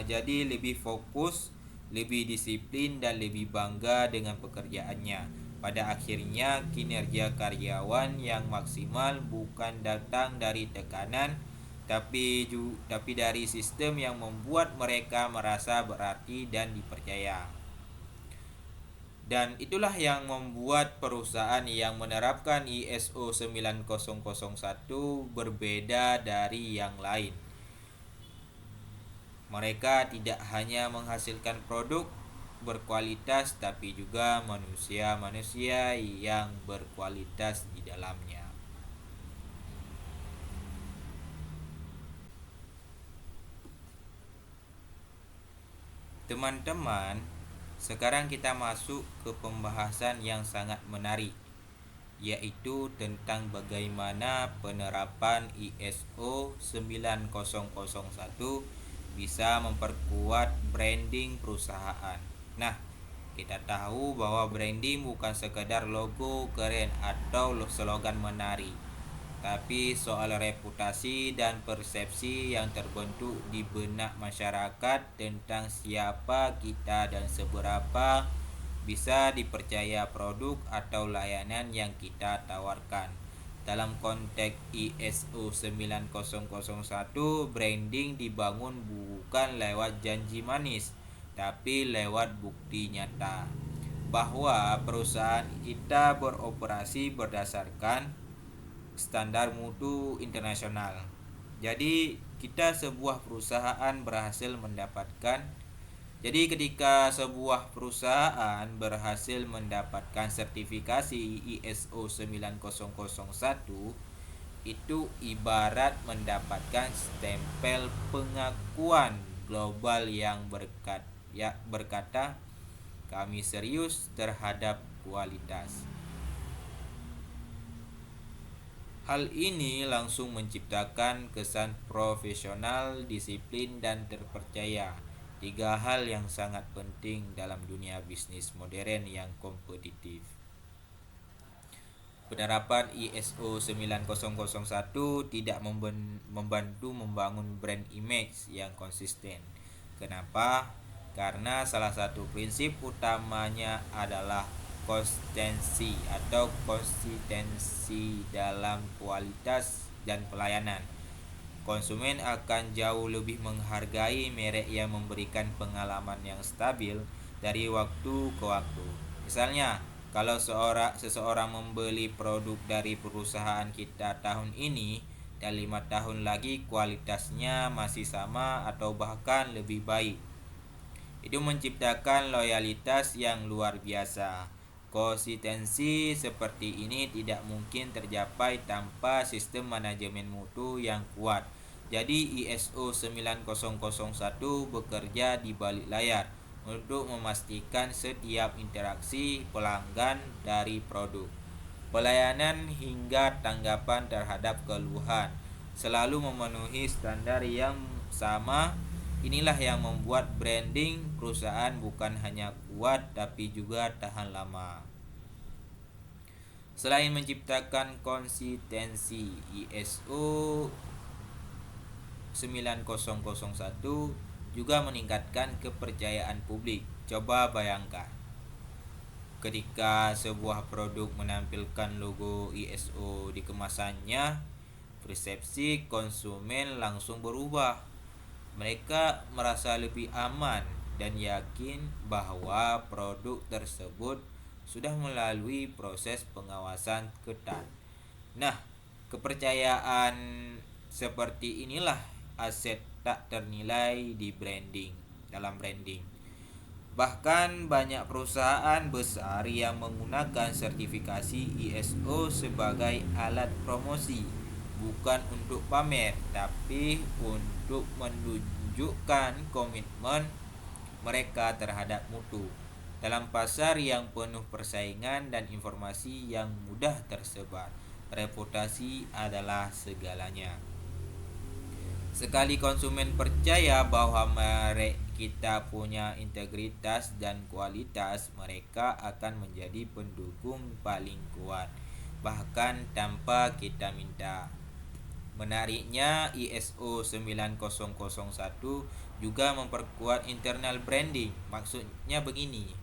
jadi lebih fokus, lebih disiplin, dan lebih bangga dengan pekerjaannya. Pada akhirnya, kinerja karyawan yang maksimal bukan datang dari tekanan, tapi dari sistem yang membuat mereka merasa berarti dan dipercaya. Dan itulah yang membuat perusahaan yang menerapkan ISO 9001 berbeda dari yang lain. Mereka tidak hanya menghasilkan produk berkualitas, tapi juga manusia-manusia yang berkualitas di dalamnya. Teman-teman, sekarang kita masuk ke pembahasan yang sangat menarik, yaitu tentang bagaimana penerapan ISO 9001 bisa memperkuat branding perusahaan. Nah, kita tahu bahwa branding bukan sekedar logo keren atau slogan menarik, tapi soal reputasi dan persepsi yang terbentuk di benak masyarakat tentang siapa kita dan seberapa bisa dipercaya produk atau layanan yang kita tawarkan. Dalam konteks ISO 9001, branding dibangun bukan lewat janji manis, tapi lewat bukti nyata bahwa perusahaan kita beroperasi berdasarkan standar mutu internasional. Jadi sebuah perusahaan berhasil mendapatkan Jadi ketika sebuah perusahaan berhasil mendapatkan sertifikasi ISO 9001, itu ibarat mendapatkan stempel pengakuan global yang berkata kami serius terhadap kualitas. Hal ini langsung menciptakan kesan profesional, disiplin, dan terpercaya. 3 hal yang sangat penting dalam dunia bisnis modern yang kompetitif. Penerapan ISO 9001 tidak membantu membangun brand image yang konsisten. Kenapa? Karena salah satu prinsip utamanya adalah konsistensi dalam kualitas dan pelayanan. Konsumen akan jauh lebih menghargai merek yang memberikan pengalaman yang stabil dari waktu ke waktu. Misalnya, kalau seseorang membeli produk dari perusahaan kita tahun ini dan 5 tahun lagi kualitasnya masih sama atau bahkan lebih baik, itu menciptakan loyalitas yang luar biasa. Konsistensi seperti ini tidak mungkin tercapai tanpa sistem manajemen mutu yang kuat. Jadi ISO 9001 bekerja di balik layar untuk memastikan setiap interaksi pelanggan dari produk pelayanan hingga tanggapan terhadap keluhan selalu memenuhi standar yang sama. Inilah yang membuat branding perusahaan bukan hanya kuat tapi juga tahan lama. Selain menciptakan konsistensi, ISO 9001 juga meningkatkan kepercayaan publik. Coba bayangkan, ketika sebuah produk menampilkan logo ISO di kemasannya, persepsi konsumen langsung berubah. Mereka merasa lebih aman dan yakin bahwa produk tersebut sudah melalui proses pengawasan ketat. Nah, kepercayaan seperti inilah aset tak ternilai di branding, dalam branding. Bahkan banyak perusahaan besar yang menggunakan sertifikasi ISO sebagai alat promosi, bukan untuk pamer, tapi untuk menunjukkan komitmen mereka terhadap mutu. Dalam pasar yang penuh persaingan dan informasi yang mudah tersebar, reputasi adalah segalanya. Sekali konsumen percaya bahwa kita punya integritas dan kualitas, mereka akan menjadi pendukung paling kuat, bahkan tanpa kita minta. Menariknya, ISO 9001 juga memperkuat internal branding. Maksudnya begini,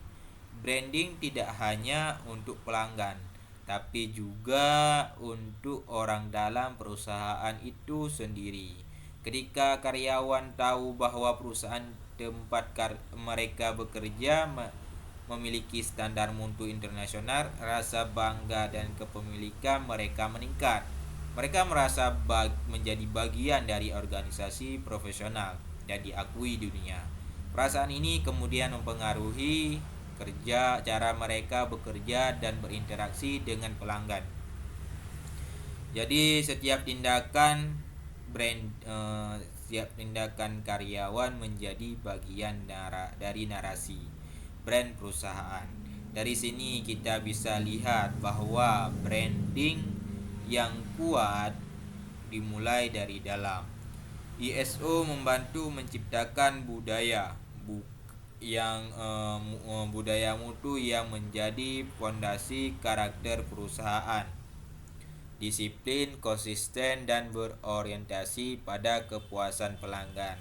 branding tidak hanya untuk pelanggan, tapi juga untuk orang dalam perusahaan itu sendiri. Ketika karyawan tahu bahwa perusahaan tempat mereka bekerja memiliki standar mutu internasional, rasa bangga dan kepemilikan mereka meningkat. Mereka merasa menjadi bagian dari organisasi profesional dan diakui dunia. Perasaan ini kemudian mempengaruhi cara mereka bekerja dan berinteraksi dengan pelanggan. Jadi setiap tindakan karyawan menjadi bagian dari narasi brand perusahaan. Dari sini kita bisa lihat bahwa branding yang kuat dimulai dari dalam. ISO membantu menciptakan budaya budaya mutu yang menjadi fondasi karakter perusahaan. Disiplin, konsisten, dan berorientasi pada kepuasan pelanggan.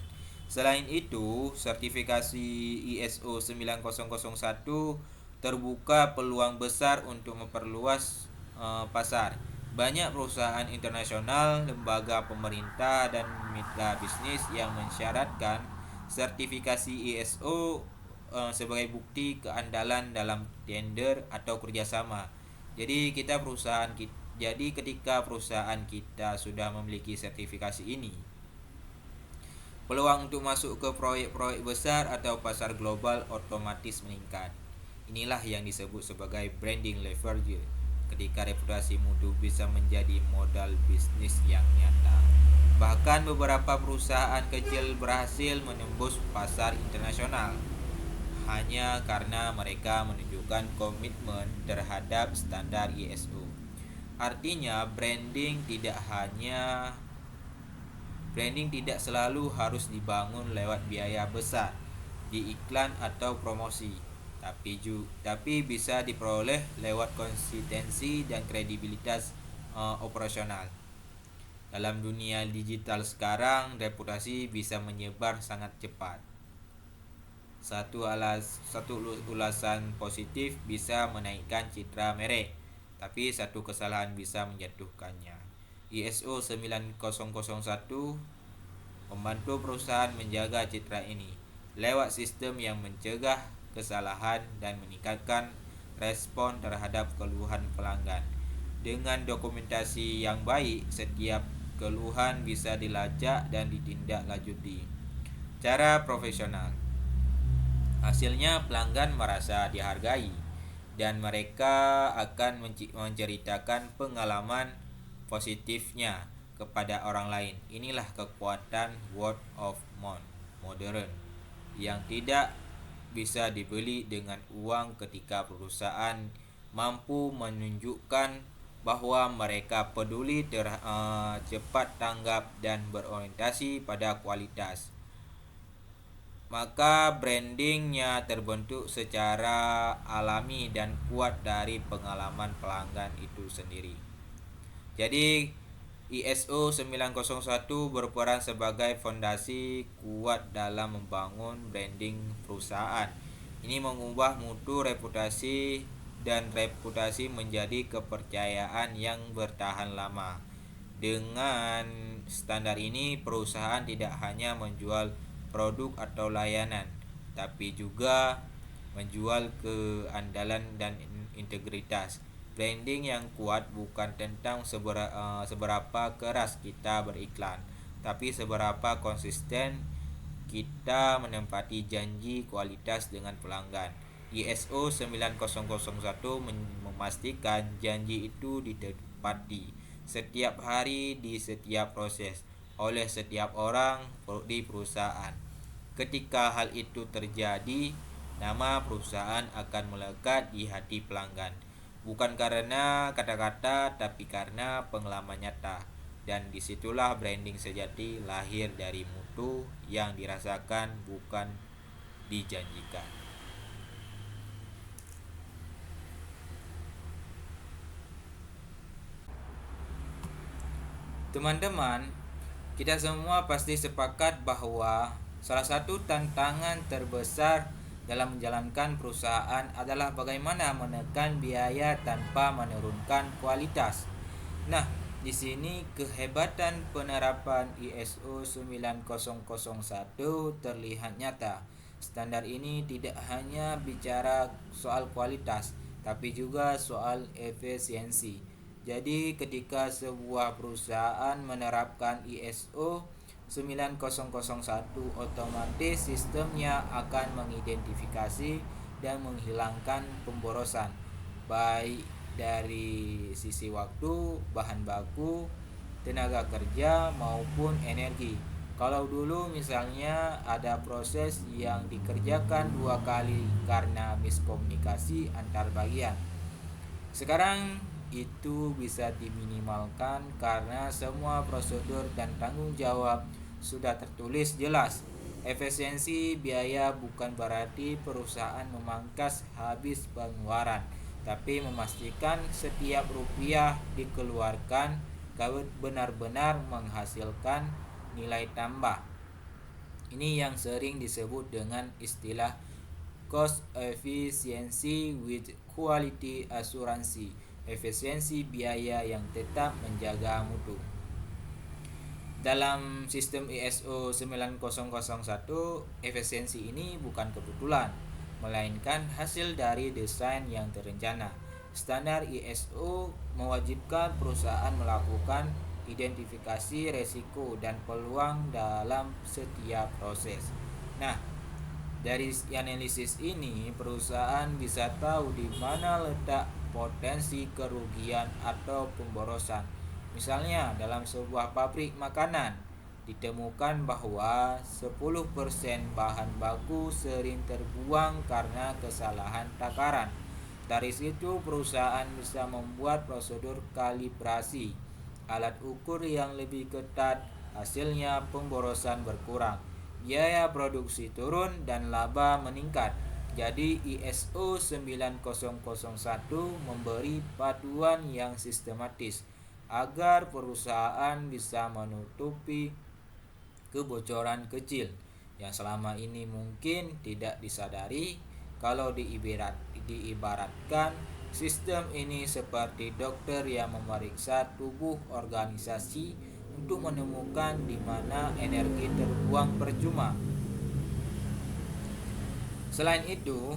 Selain itu, sertifikasi ISO 9001 terbuka peluang besar untuk memperluas pasar. Banyak perusahaan internasional, lembaga pemerintah, dan mitra bisnis yang mensyaratkan sertifikasi ISO sebagai bukti keandalan dalam tender atau kerjasama. Jadi ketika perusahaan kita sudah memiliki sertifikasi ini, peluang untuk masuk ke proyek-proyek besar atau pasar global otomatis meningkat. Inilah yang disebut sebagai branding leverage, ketika reputasi mutu bisa menjadi modal bisnis yang nyata. Bahkan beberapa perusahaan kecil berhasil menembus pasar internasional hanya karena mereka menunjukkan komitmen terhadap standar ISO. Artinya, branding tidak selalu harus dibangun lewat biaya besar di iklan atau promosi, tapi bisa diperoleh lewat konsistensi dan kredibilitas operasional. Dalam dunia digital sekarang, reputasi bisa menyebar sangat cepat. Satu ulasan positif bisa menaikkan citra merek, tapi satu kesalahan bisa menjatuhkannya. ISO 9001 membantu perusahaan menjaga citra ini lewat sistem yang mencegah kesalahan dan meningkatkan respon terhadap keluhan pelanggan. Dengan dokumentasi yang baik, setiap keluhan bisa dilacak dan ditindaklanjuti secara profesional. Hasilnya, pelanggan merasa dihargai dan mereka akan menceritakan pengalaman positifnya kepada orang lain. Inilah kekuatan word of mouth modern yang tidak bisa dibeli dengan uang. Ketika perusahaan mampu menunjukkan bahwa mereka peduli cepat tanggap dan berorientasi pada kualitas. Maka brandingnya terbentuk secara alami dan kuat dari pengalaman pelanggan itu sendiri. Jadi ISO 901 berperan sebagai fondasi kuat dalam membangun branding perusahaan. Ini mengubah mutu, reputasi, dan reputasi menjadi kepercayaan yang bertahan lama. Dengan standar ini, perusahaan tidak hanya menjual produk atau layanan, tapi juga menjual keandalan dan integritas. Branding yang kuat bukan tentang seberapa keras kita beriklan, tapi seberapa konsisten kita menempati janji kualitas dengan pelanggan. ISO 9001 memastikan janji itu ditepati setiap hari di setiap proses oleh setiap orang di perusahaan. Ketika hal itu terjadi, nama perusahaan akan melekat di hati pelanggan. Bukan karena kata-kata, tapi karena pengalaman nyata. Dan disitulah branding sejati lahir dari mutu yang dirasakan, bukan dijanjikan. Teman-teman, kita semua pasti sepakat bahwa salah satu tantangan terbesar dalam menjalankan perusahaan adalah bagaimana menekan biaya tanpa menurunkan kualitas. Nah, di sini kehebatan penerapan ISO 9001 terlihat nyata. Standar ini tidak hanya bicara soal kualitas, tapi juga soal efisiensi. Jadi ketika sebuah perusahaan menerapkan ISO 9001, otomatis sistemnya akan mengidentifikasi dan menghilangkan pemborosan, baik dari sisi waktu, bahan baku, tenaga kerja maupun energi. Kalau dulu misalnya ada proses yang dikerjakan 2 kali karena miskomunikasi antar bagian, sekarang itu bisa diminimalkan karena semua prosedur dan tanggung jawab sudah tertulis jelas. Efisiensi biaya bukan berarti perusahaan memangkas habis pengeluaran, tapi memastikan setiap rupiah dikeluarkan benar-benar menghasilkan nilai tambah. Ini yang sering disebut dengan istilah cost efficiency with quality assurance. Efisiensi biaya yang tetap menjaga mutu. Dalam sistem ISO 9001, efisiensi ini bukan kebetulan, melainkan hasil dari desain yang terencana. Standar ISO mewajibkan perusahaan melakukan identifikasi resiko dan peluang dalam setiap proses. Nah, dari analisis ini, perusahaan bisa tahu di mana letak potensi kerugian atau pemborosan. Misalnya, dalam sebuah pabrik makanan, ditemukan bahwa 10% bahan baku sering terbuang karena kesalahan takaran. Dari situ, perusahaan bisa membuat prosedur kalibrasi, alat ukur yang lebih ketat, hasilnya pemborosan berkurang, biaya produksi turun, dan laba meningkat. Jadi ISO 9001 memberi panduan yang sistematis agar perusahaan bisa menutupi kebocoran kecil yang selama ini mungkin tidak disadari. Kalau diibaratkan, sistem ini seperti dokter yang memeriksa tubuh organisasi untuk menemukan di mana energi terbuang percuma. Selain itu,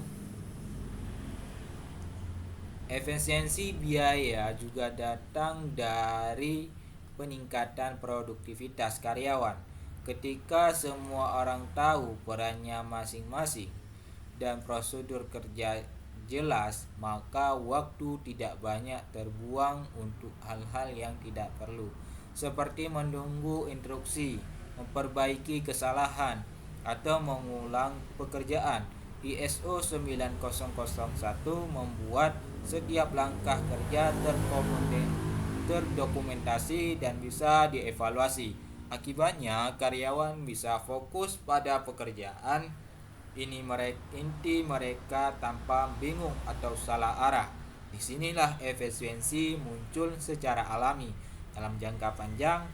efisiensi biaya juga datang dari peningkatan produktivitas karyawan. Ketika semua orang tahu perannya masing-masing dan prosedur kerja jelas, maka waktu tidak banyak terbuang untuk hal-hal yang tidak perlu, seperti menunggu instruksi, memperbaiki kesalahan, atau mengulang pekerjaan. ISO 9001 membuat Setiap langkah kerja terdokumentasi dan bisa dievaluasi. Akibatnya, karyawan bisa fokus pada pekerjaan inti mereka tanpa bingung atau salah arah. Disinilah efisiensi muncul secara alami. Dalam jangka panjang,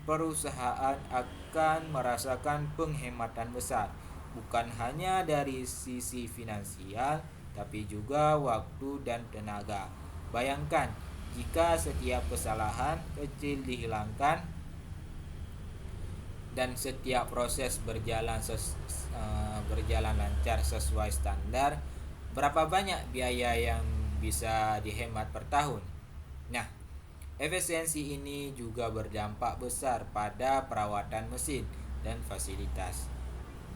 perusahaan akan merasakan penghematan besar, bukan hanya dari sisi finansial, tapi juga waktu dan tenaga. Bayangkan, jika setiap kesalahan kecil dihilangkan dan setiap proses berjalan lancar sesuai standar, berapa banyak biaya yang bisa dihemat per tahun? Nah, efisiensi ini juga berdampak besar pada perawatan mesin dan fasilitas.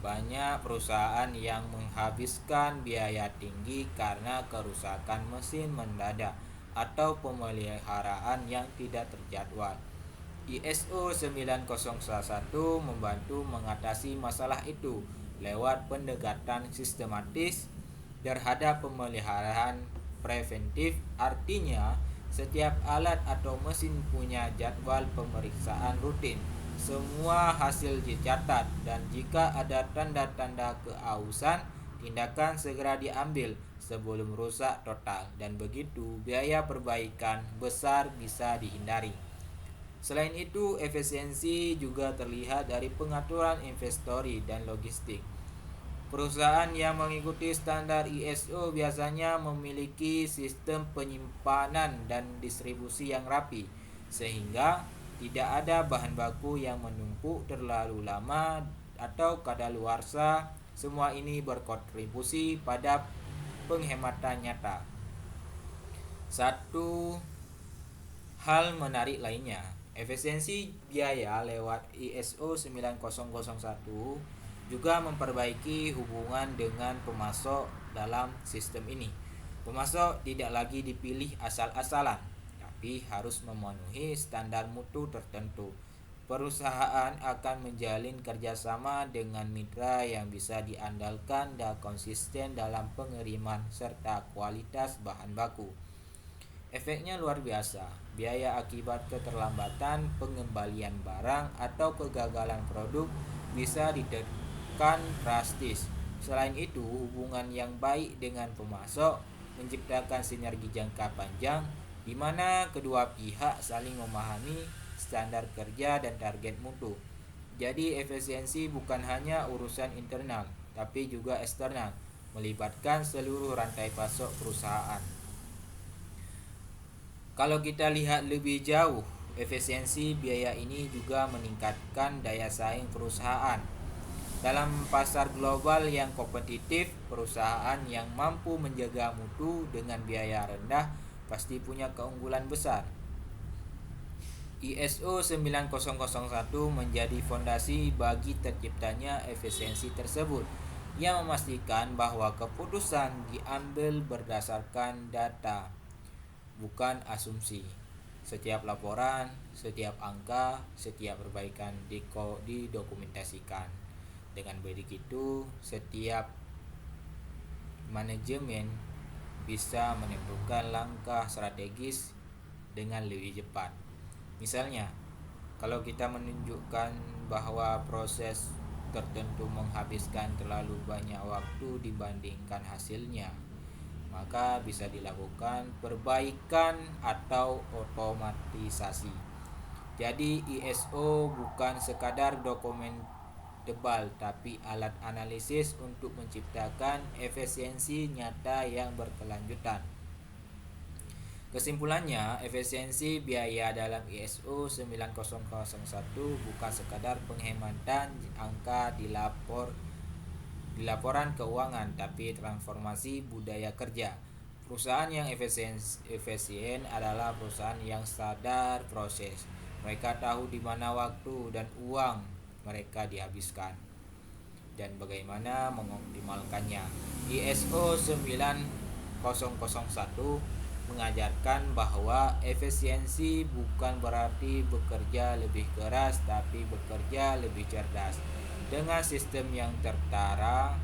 Banyak perusahaan yang menghabiskan biaya tinggi karena kerusakan mesin mendadak atau pemeliharaan yang tidak terjadwal. ISO 9001 membantu mengatasi masalah itu lewat pendekatan sistematis terhadap pemeliharaan preventif. Artinya, setiap alat atau mesin punya jadwal pemeriksaan rutin. Semua hasil dicatat dan jika ada tanda-tanda keausan, tindakan segera diambil sebelum rusak total, dan begitu biaya perbaikan besar bisa dihindari. Selain itu, efisiensi juga terlihat dari pengaturan inventory dan logistik. Perusahaan yang mengikuti standar ISO biasanya memiliki sistem penyimpanan dan distribusi yang rapi, sehingga tidak ada bahan baku yang menumpuk terlalu lama atau kadaluarsa. Semua ini berkontribusi pada penghematan nyata. Satu hal menarik lainnya, efisiensi biaya lewat ISO 9001 juga memperbaiki hubungan dengan pemasok dalam sistem ini. Pemasok tidak lagi dipilih asal-asalan, tapi harus memenuhi standar mutu tertentu. Perusahaan akan menjalin kerjasama dengan mitra yang bisa diandalkan dan konsisten dalam pengiriman serta kualitas bahan baku. Efeknya luar biasa. Biaya akibat keterlambatan pengembalian barang atau kegagalan produk bisa ditekan drastis. Selain itu, hubungan yang baik dengan pemasok menciptakan sinergi jangka panjang di mana kedua pihak saling memahami standar kerja dan target mutu. Jadi, efisiensi bukan hanya urusan internal, tapi juga eksternal, melibatkan seluruh rantai pasok perusahaan. Kalau kita lihat lebih jauh, efisiensi biaya ini juga meningkatkan daya saing perusahaan. Dalam pasar global yang kompetitif, perusahaan yang mampu menjaga mutu dengan biaya rendah pasti punya keunggulan besar. ISO 9001 menjadi fondasi bagi terciptanya efisiensi tersebut, yang memastikan bahwa keputusan diambil berdasarkan data, bukan asumsi. Setiap laporan, setiap angka, setiap perbaikan didokumentasikan. Dengan begitu, setiap manajemen bisa menentukan langkah strategis dengan lebih cepat. Misalnya, kalau kita menunjukkan bahwa proses tertentu menghabiskan terlalu banyak waktu dibandingkan hasilnya, maka bisa dilakukan perbaikan atau otomatisasi. Jadi ISO bukan sekadar dokumen tebal, tapi alat analisis untuk menciptakan efisiensi nyata yang berkelanjutan. Kesimpulannya, efisiensi biaya dalam ISO 9001 bukan sekadar penghematan angka di laporan keuangan, tapi transformasi budaya kerja. Perusahaan yang efisien adalah perusahaan yang sadar proses. Mereka tahu di mana waktu dan uang mereka dihabiskan dan bagaimana mengoptimalkannya. ISO 9001 mengajarkan bahwa efisiensi bukan berarti bekerja lebih keras, tapi bekerja lebih cerdas. Dengan sistem yang tertata,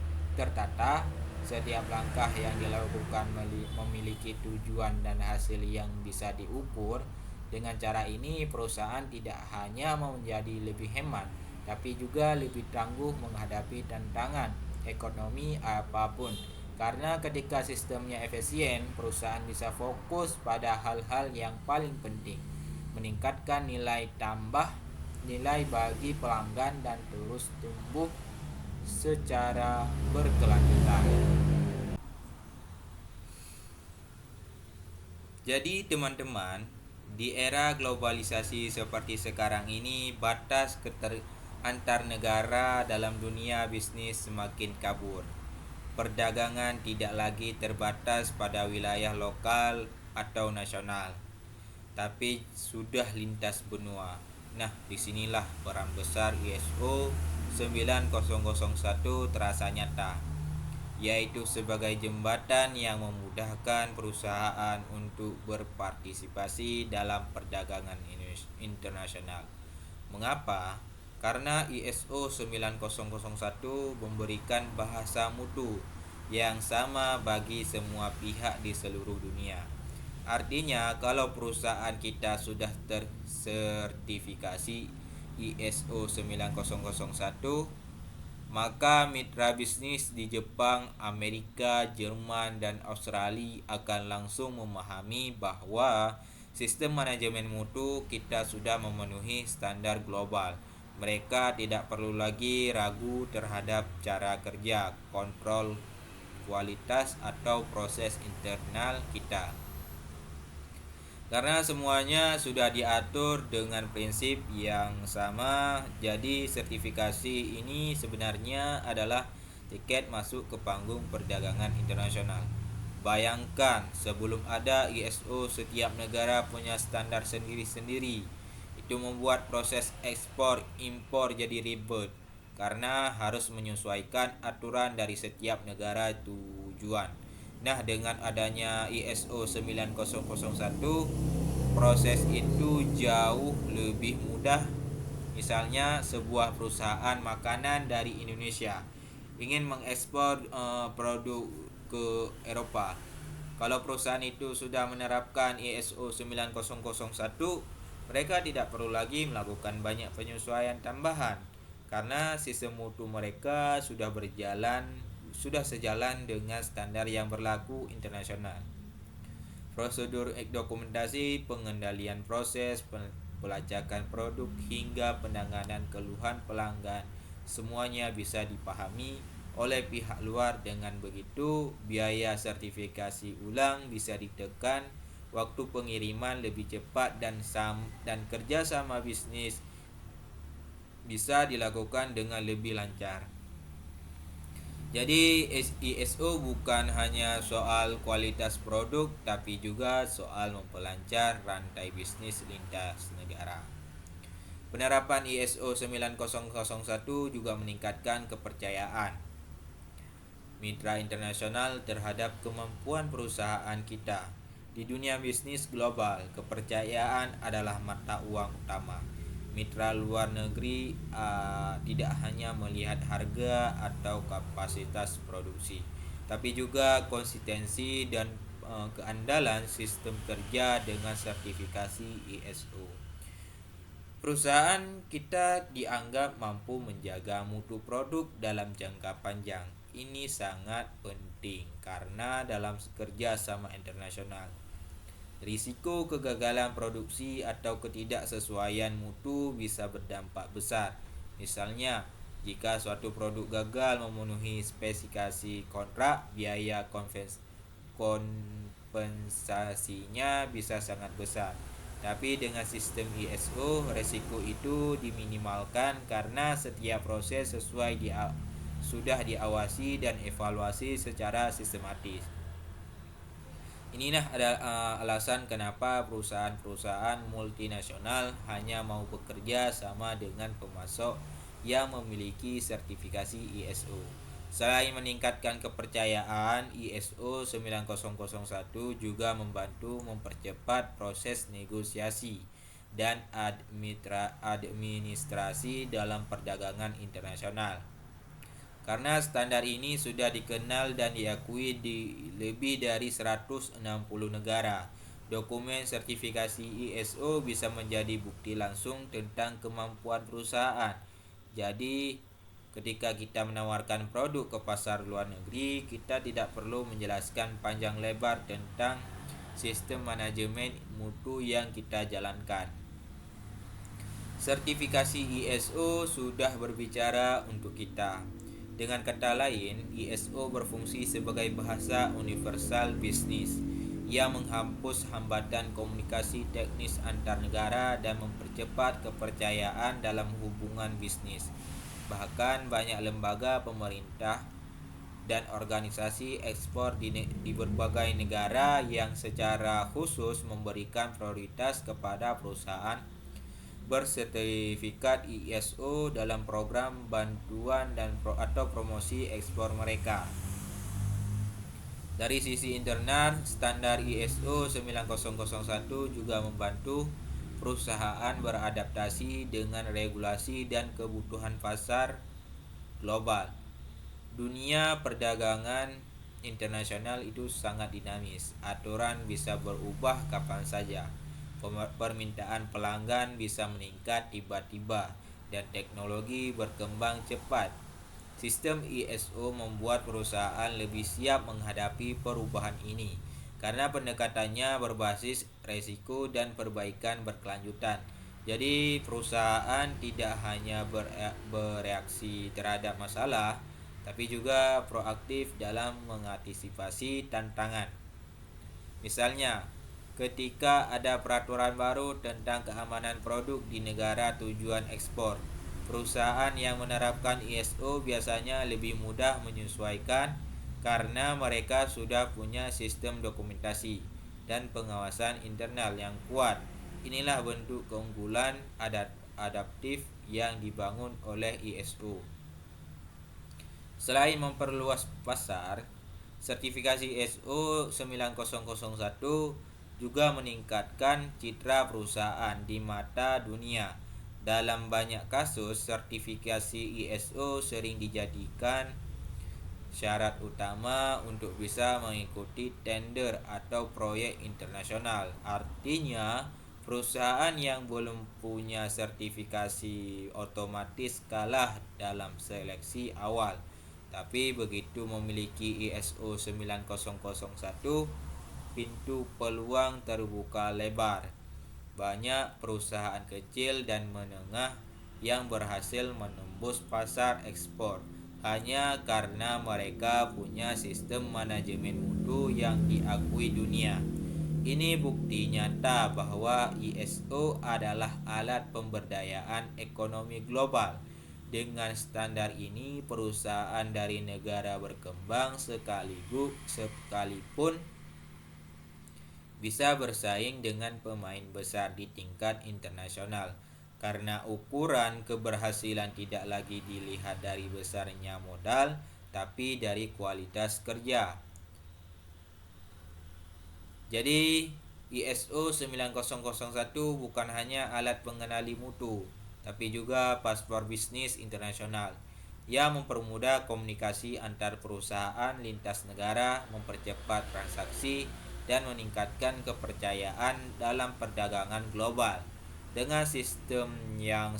Setiap langkah yang dilakukan memiliki tujuan dan hasil yang bisa diukur. Dengan cara ini, perusahaan tidak hanya menjadi lebih hemat, tapi juga lebih tangguh menghadapi tantangan ekonomi apapun. Karena ketika sistemnya efisien, perusahaan bisa fokus pada hal-hal yang paling penting, meningkatkan nilai bagi pelanggan dan terus tumbuh secara berkelanjutan. Jadi teman-teman, di era globalisasi seperti sekarang ini, batas antar negara dalam dunia bisnis semakin kabur. Perdagangan tidak lagi terbatas pada wilayah lokal atau nasional, tapi sudah lintas benua. Nah, disinilah peran besar ISO 9001 terasa nyata, yaitu sebagai jembatan yang memudahkan perusahaan untuk berpartisipasi dalam perdagangan internasional. Mengapa? Karena ISO 9001 memberikan bahasa mutu yang sama bagi semua pihak di seluruh dunia. Artinya, kalau perusahaan kita sudah tersertifikasi ISO 9001, maka mitra bisnis di Jepang, Amerika, Jerman, dan Australia akan langsung memahami bahwa sistem manajemen mutu kita sudah memenuhi standar global. Mereka tidak perlu lagi ragu terhadap cara kerja, kontrol kualitas, atau proses internal kita. Karena semuanya sudah diatur dengan prinsip yang sama, jadi sertifikasi ini sebenarnya adalah tiket masuk ke panggung perdagangan internasional. Bayangkan, sebelum ada ISO, setiap negara punya standar sendiri-sendiri. Itu membuat proses ekspor impor jadi ribet karena harus menyesuaikan aturan dari setiap negara tujuan. Nah, dengan adanya ISO 9001, proses itu jauh lebih mudah. Misalnya, sebuah perusahaan makanan dari Indonesia ingin mengekspor produk ke Eropa. Kalau perusahaan itu sudah menerapkan ISO 9001, mereka tidak perlu lagi melakukan banyak penyesuaian tambahan karena sistem mutu mereka sudah sejalan dengan standar yang berlaku internasional. Prosedur dokumentasi, pengendalian proses, pelacakan produk, hingga penanganan keluhan pelanggan, semuanya bisa dipahami oleh pihak luar. Dengan begitu, biaya sertifikasi ulang bisa ditekan, waktu pengiriman lebih cepat, dan kerjasama bisnis bisa dilakukan dengan lebih lancar. Jadi ISO bukan hanya soal kualitas produk, tapi juga soal memperlancar rantai bisnis lintas negara. Penerapan ISO 9001 juga meningkatkan kepercayaan mitra internasional terhadap kemampuan perusahaan kita. Di dunia bisnis global, kepercayaan adalah mata uang utama. Mitra luar negeri tidak hanya melihat harga atau kapasitas produksi, tapi juga konsistensi dan keandalan sistem kerja dengan sertifikasi ISO. Perusahaan kita dianggap mampu menjaga mutu produk dalam jangka panjang. Ini sangat penting karena dalam kerja sama internasional, risiko kegagalan produksi atau ketidaksesuaian mutu bisa berdampak besar. Misalnya, jika suatu produk gagal memenuhi spesifikasi kontrak, biaya kompensasinya bisa sangat besar. Tapi dengan sistem ISO, risiko itu diminimalkan karena setiap proses sudah diawasi dan evaluasi secara sistematis. Inilah alasan kenapa perusahaan-perusahaan multinasional hanya mau bekerja sama dengan pemasok yang memiliki sertifikasi ISO. Selain meningkatkan kepercayaan, ISO 9001 juga membantu mempercepat proses negosiasi dan administrasi dalam perdagangan internasional. karena standar ini sudah dikenal dan diakui di lebih dari 160 negara. Dokumen sertifikasi ISO bisa menjadi bukti langsung tentang kemampuan perusahaan. Jadi, ketika kita menawarkan produk ke pasar luar negeri, kita tidak perlu menjelaskan panjang lebar tentang sistem manajemen mutu yang kita jalankan. Sertifikasi ISO sudah berbicara untuk kita. Dengan kata lain, ISO berfungsi sebagai bahasa universal bisnis yang menghapus hambatan komunikasi teknis antar negara dan mempercepat kepercayaan dalam hubungan bisnis. Bahkan banyak lembaga pemerintah dan organisasi ekspor di berbagai negara yang secara khusus memberikan prioritas kepada perusahaan bersertifikat ISO dalam program bantuan atau promosi ekspor mereka. Dari sisi internal, standar ISO 9001 juga membantu perusahaan beradaptasi dengan regulasi dan kebutuhan pasar global. Dunia perdagangan internasional itu sangat dinamis. Aturan bisa berubah kapan saja. Permintaan pelanggan bisa meningkat tiba-tiba dan teknologi berkembang cepat. Sistem ISO membuat perusahaan lebih siap menghadapi perubahan ini karena pendekatannya berbasis resiko dan perbaikan berkelanjutan. Jadi perusahaan tidak hanya bereaksi terhadap masalah, tapi juga proaktif dalam mengantisipasi tantangan. Misalnya, ketika ada peraturan baru tentang keamanan produk di negara tujuan ekspor, perusahaan yang menerapkan ISO biasanya lebih mudah menyesuaikan karena mereka sudah punya sistem dokumentasi dan pengawasan internal yang kuat. Inilah bentuk keunggulan adaptif yang dibangun oleh ISO. Selain memperluas pasar, sertifikasi ISO 9001 juga meningkatkan citra perusahaan di mata dunia. Dalam banyak kasus, sertifikasi ISO sering dijadikan syarat utama untuk bisa mengikuti tender atau proyek internasional. Artinya, perusahaan yang belum punya sertifikasi otomatis kalah dalam seleksi awal. Tapi begitu memiliki ISO 9001, pintu peluang terbuka lebar. Banyak perusahaan kecil dan menengah yang berhasil menembus pasar ekspor hanya karena mereka punya sistem manajemen mutu yang diakui dunia. Ini bukti nyata bahwa ISO adalah alat pemberdayaan ekonomi global. Dengan standar ini, perusahaan dari negara berkembang sekalipun bisa bersaing dengan pemain besar di tingkat internasional, karena ukuran keberhasilan tidak lagi dilihat dari besarnya modal, tapi dari kualitas kerja. Jadi, ISO 9001 bukan hanya alat pengenali mutu, tapi juga paspor bisnis internasional yang mempermudah komunikasi antar perusahaan lintas negara, mempercepat transaksi, dan meningkatkan kepercayaan dalam perdagangan global. Dengan sistem yang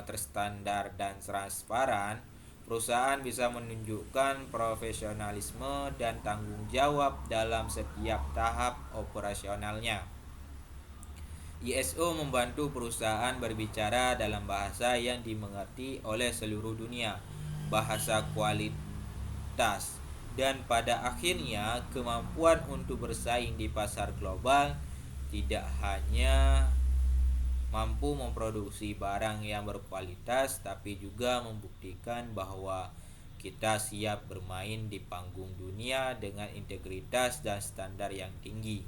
terstandar dan transparan, perusahaan bisa menunjukkan profesionalisme dan tanggung jawab dalam setiap tahap operasionalnya. ISO membantu perusahaan berbicara dalam bahasa yang dimengerti oleh seluruh dunia, bahasa kualitas, dan pada akhirnya kemampuan untuk bersaing di pasar global. Tidak hanya mampu memproduksi barang yang berkualitas, tapi juga membuktikan bahwa kita siap bermain di panggung dunia dengan integritas dan standar yang tinggi.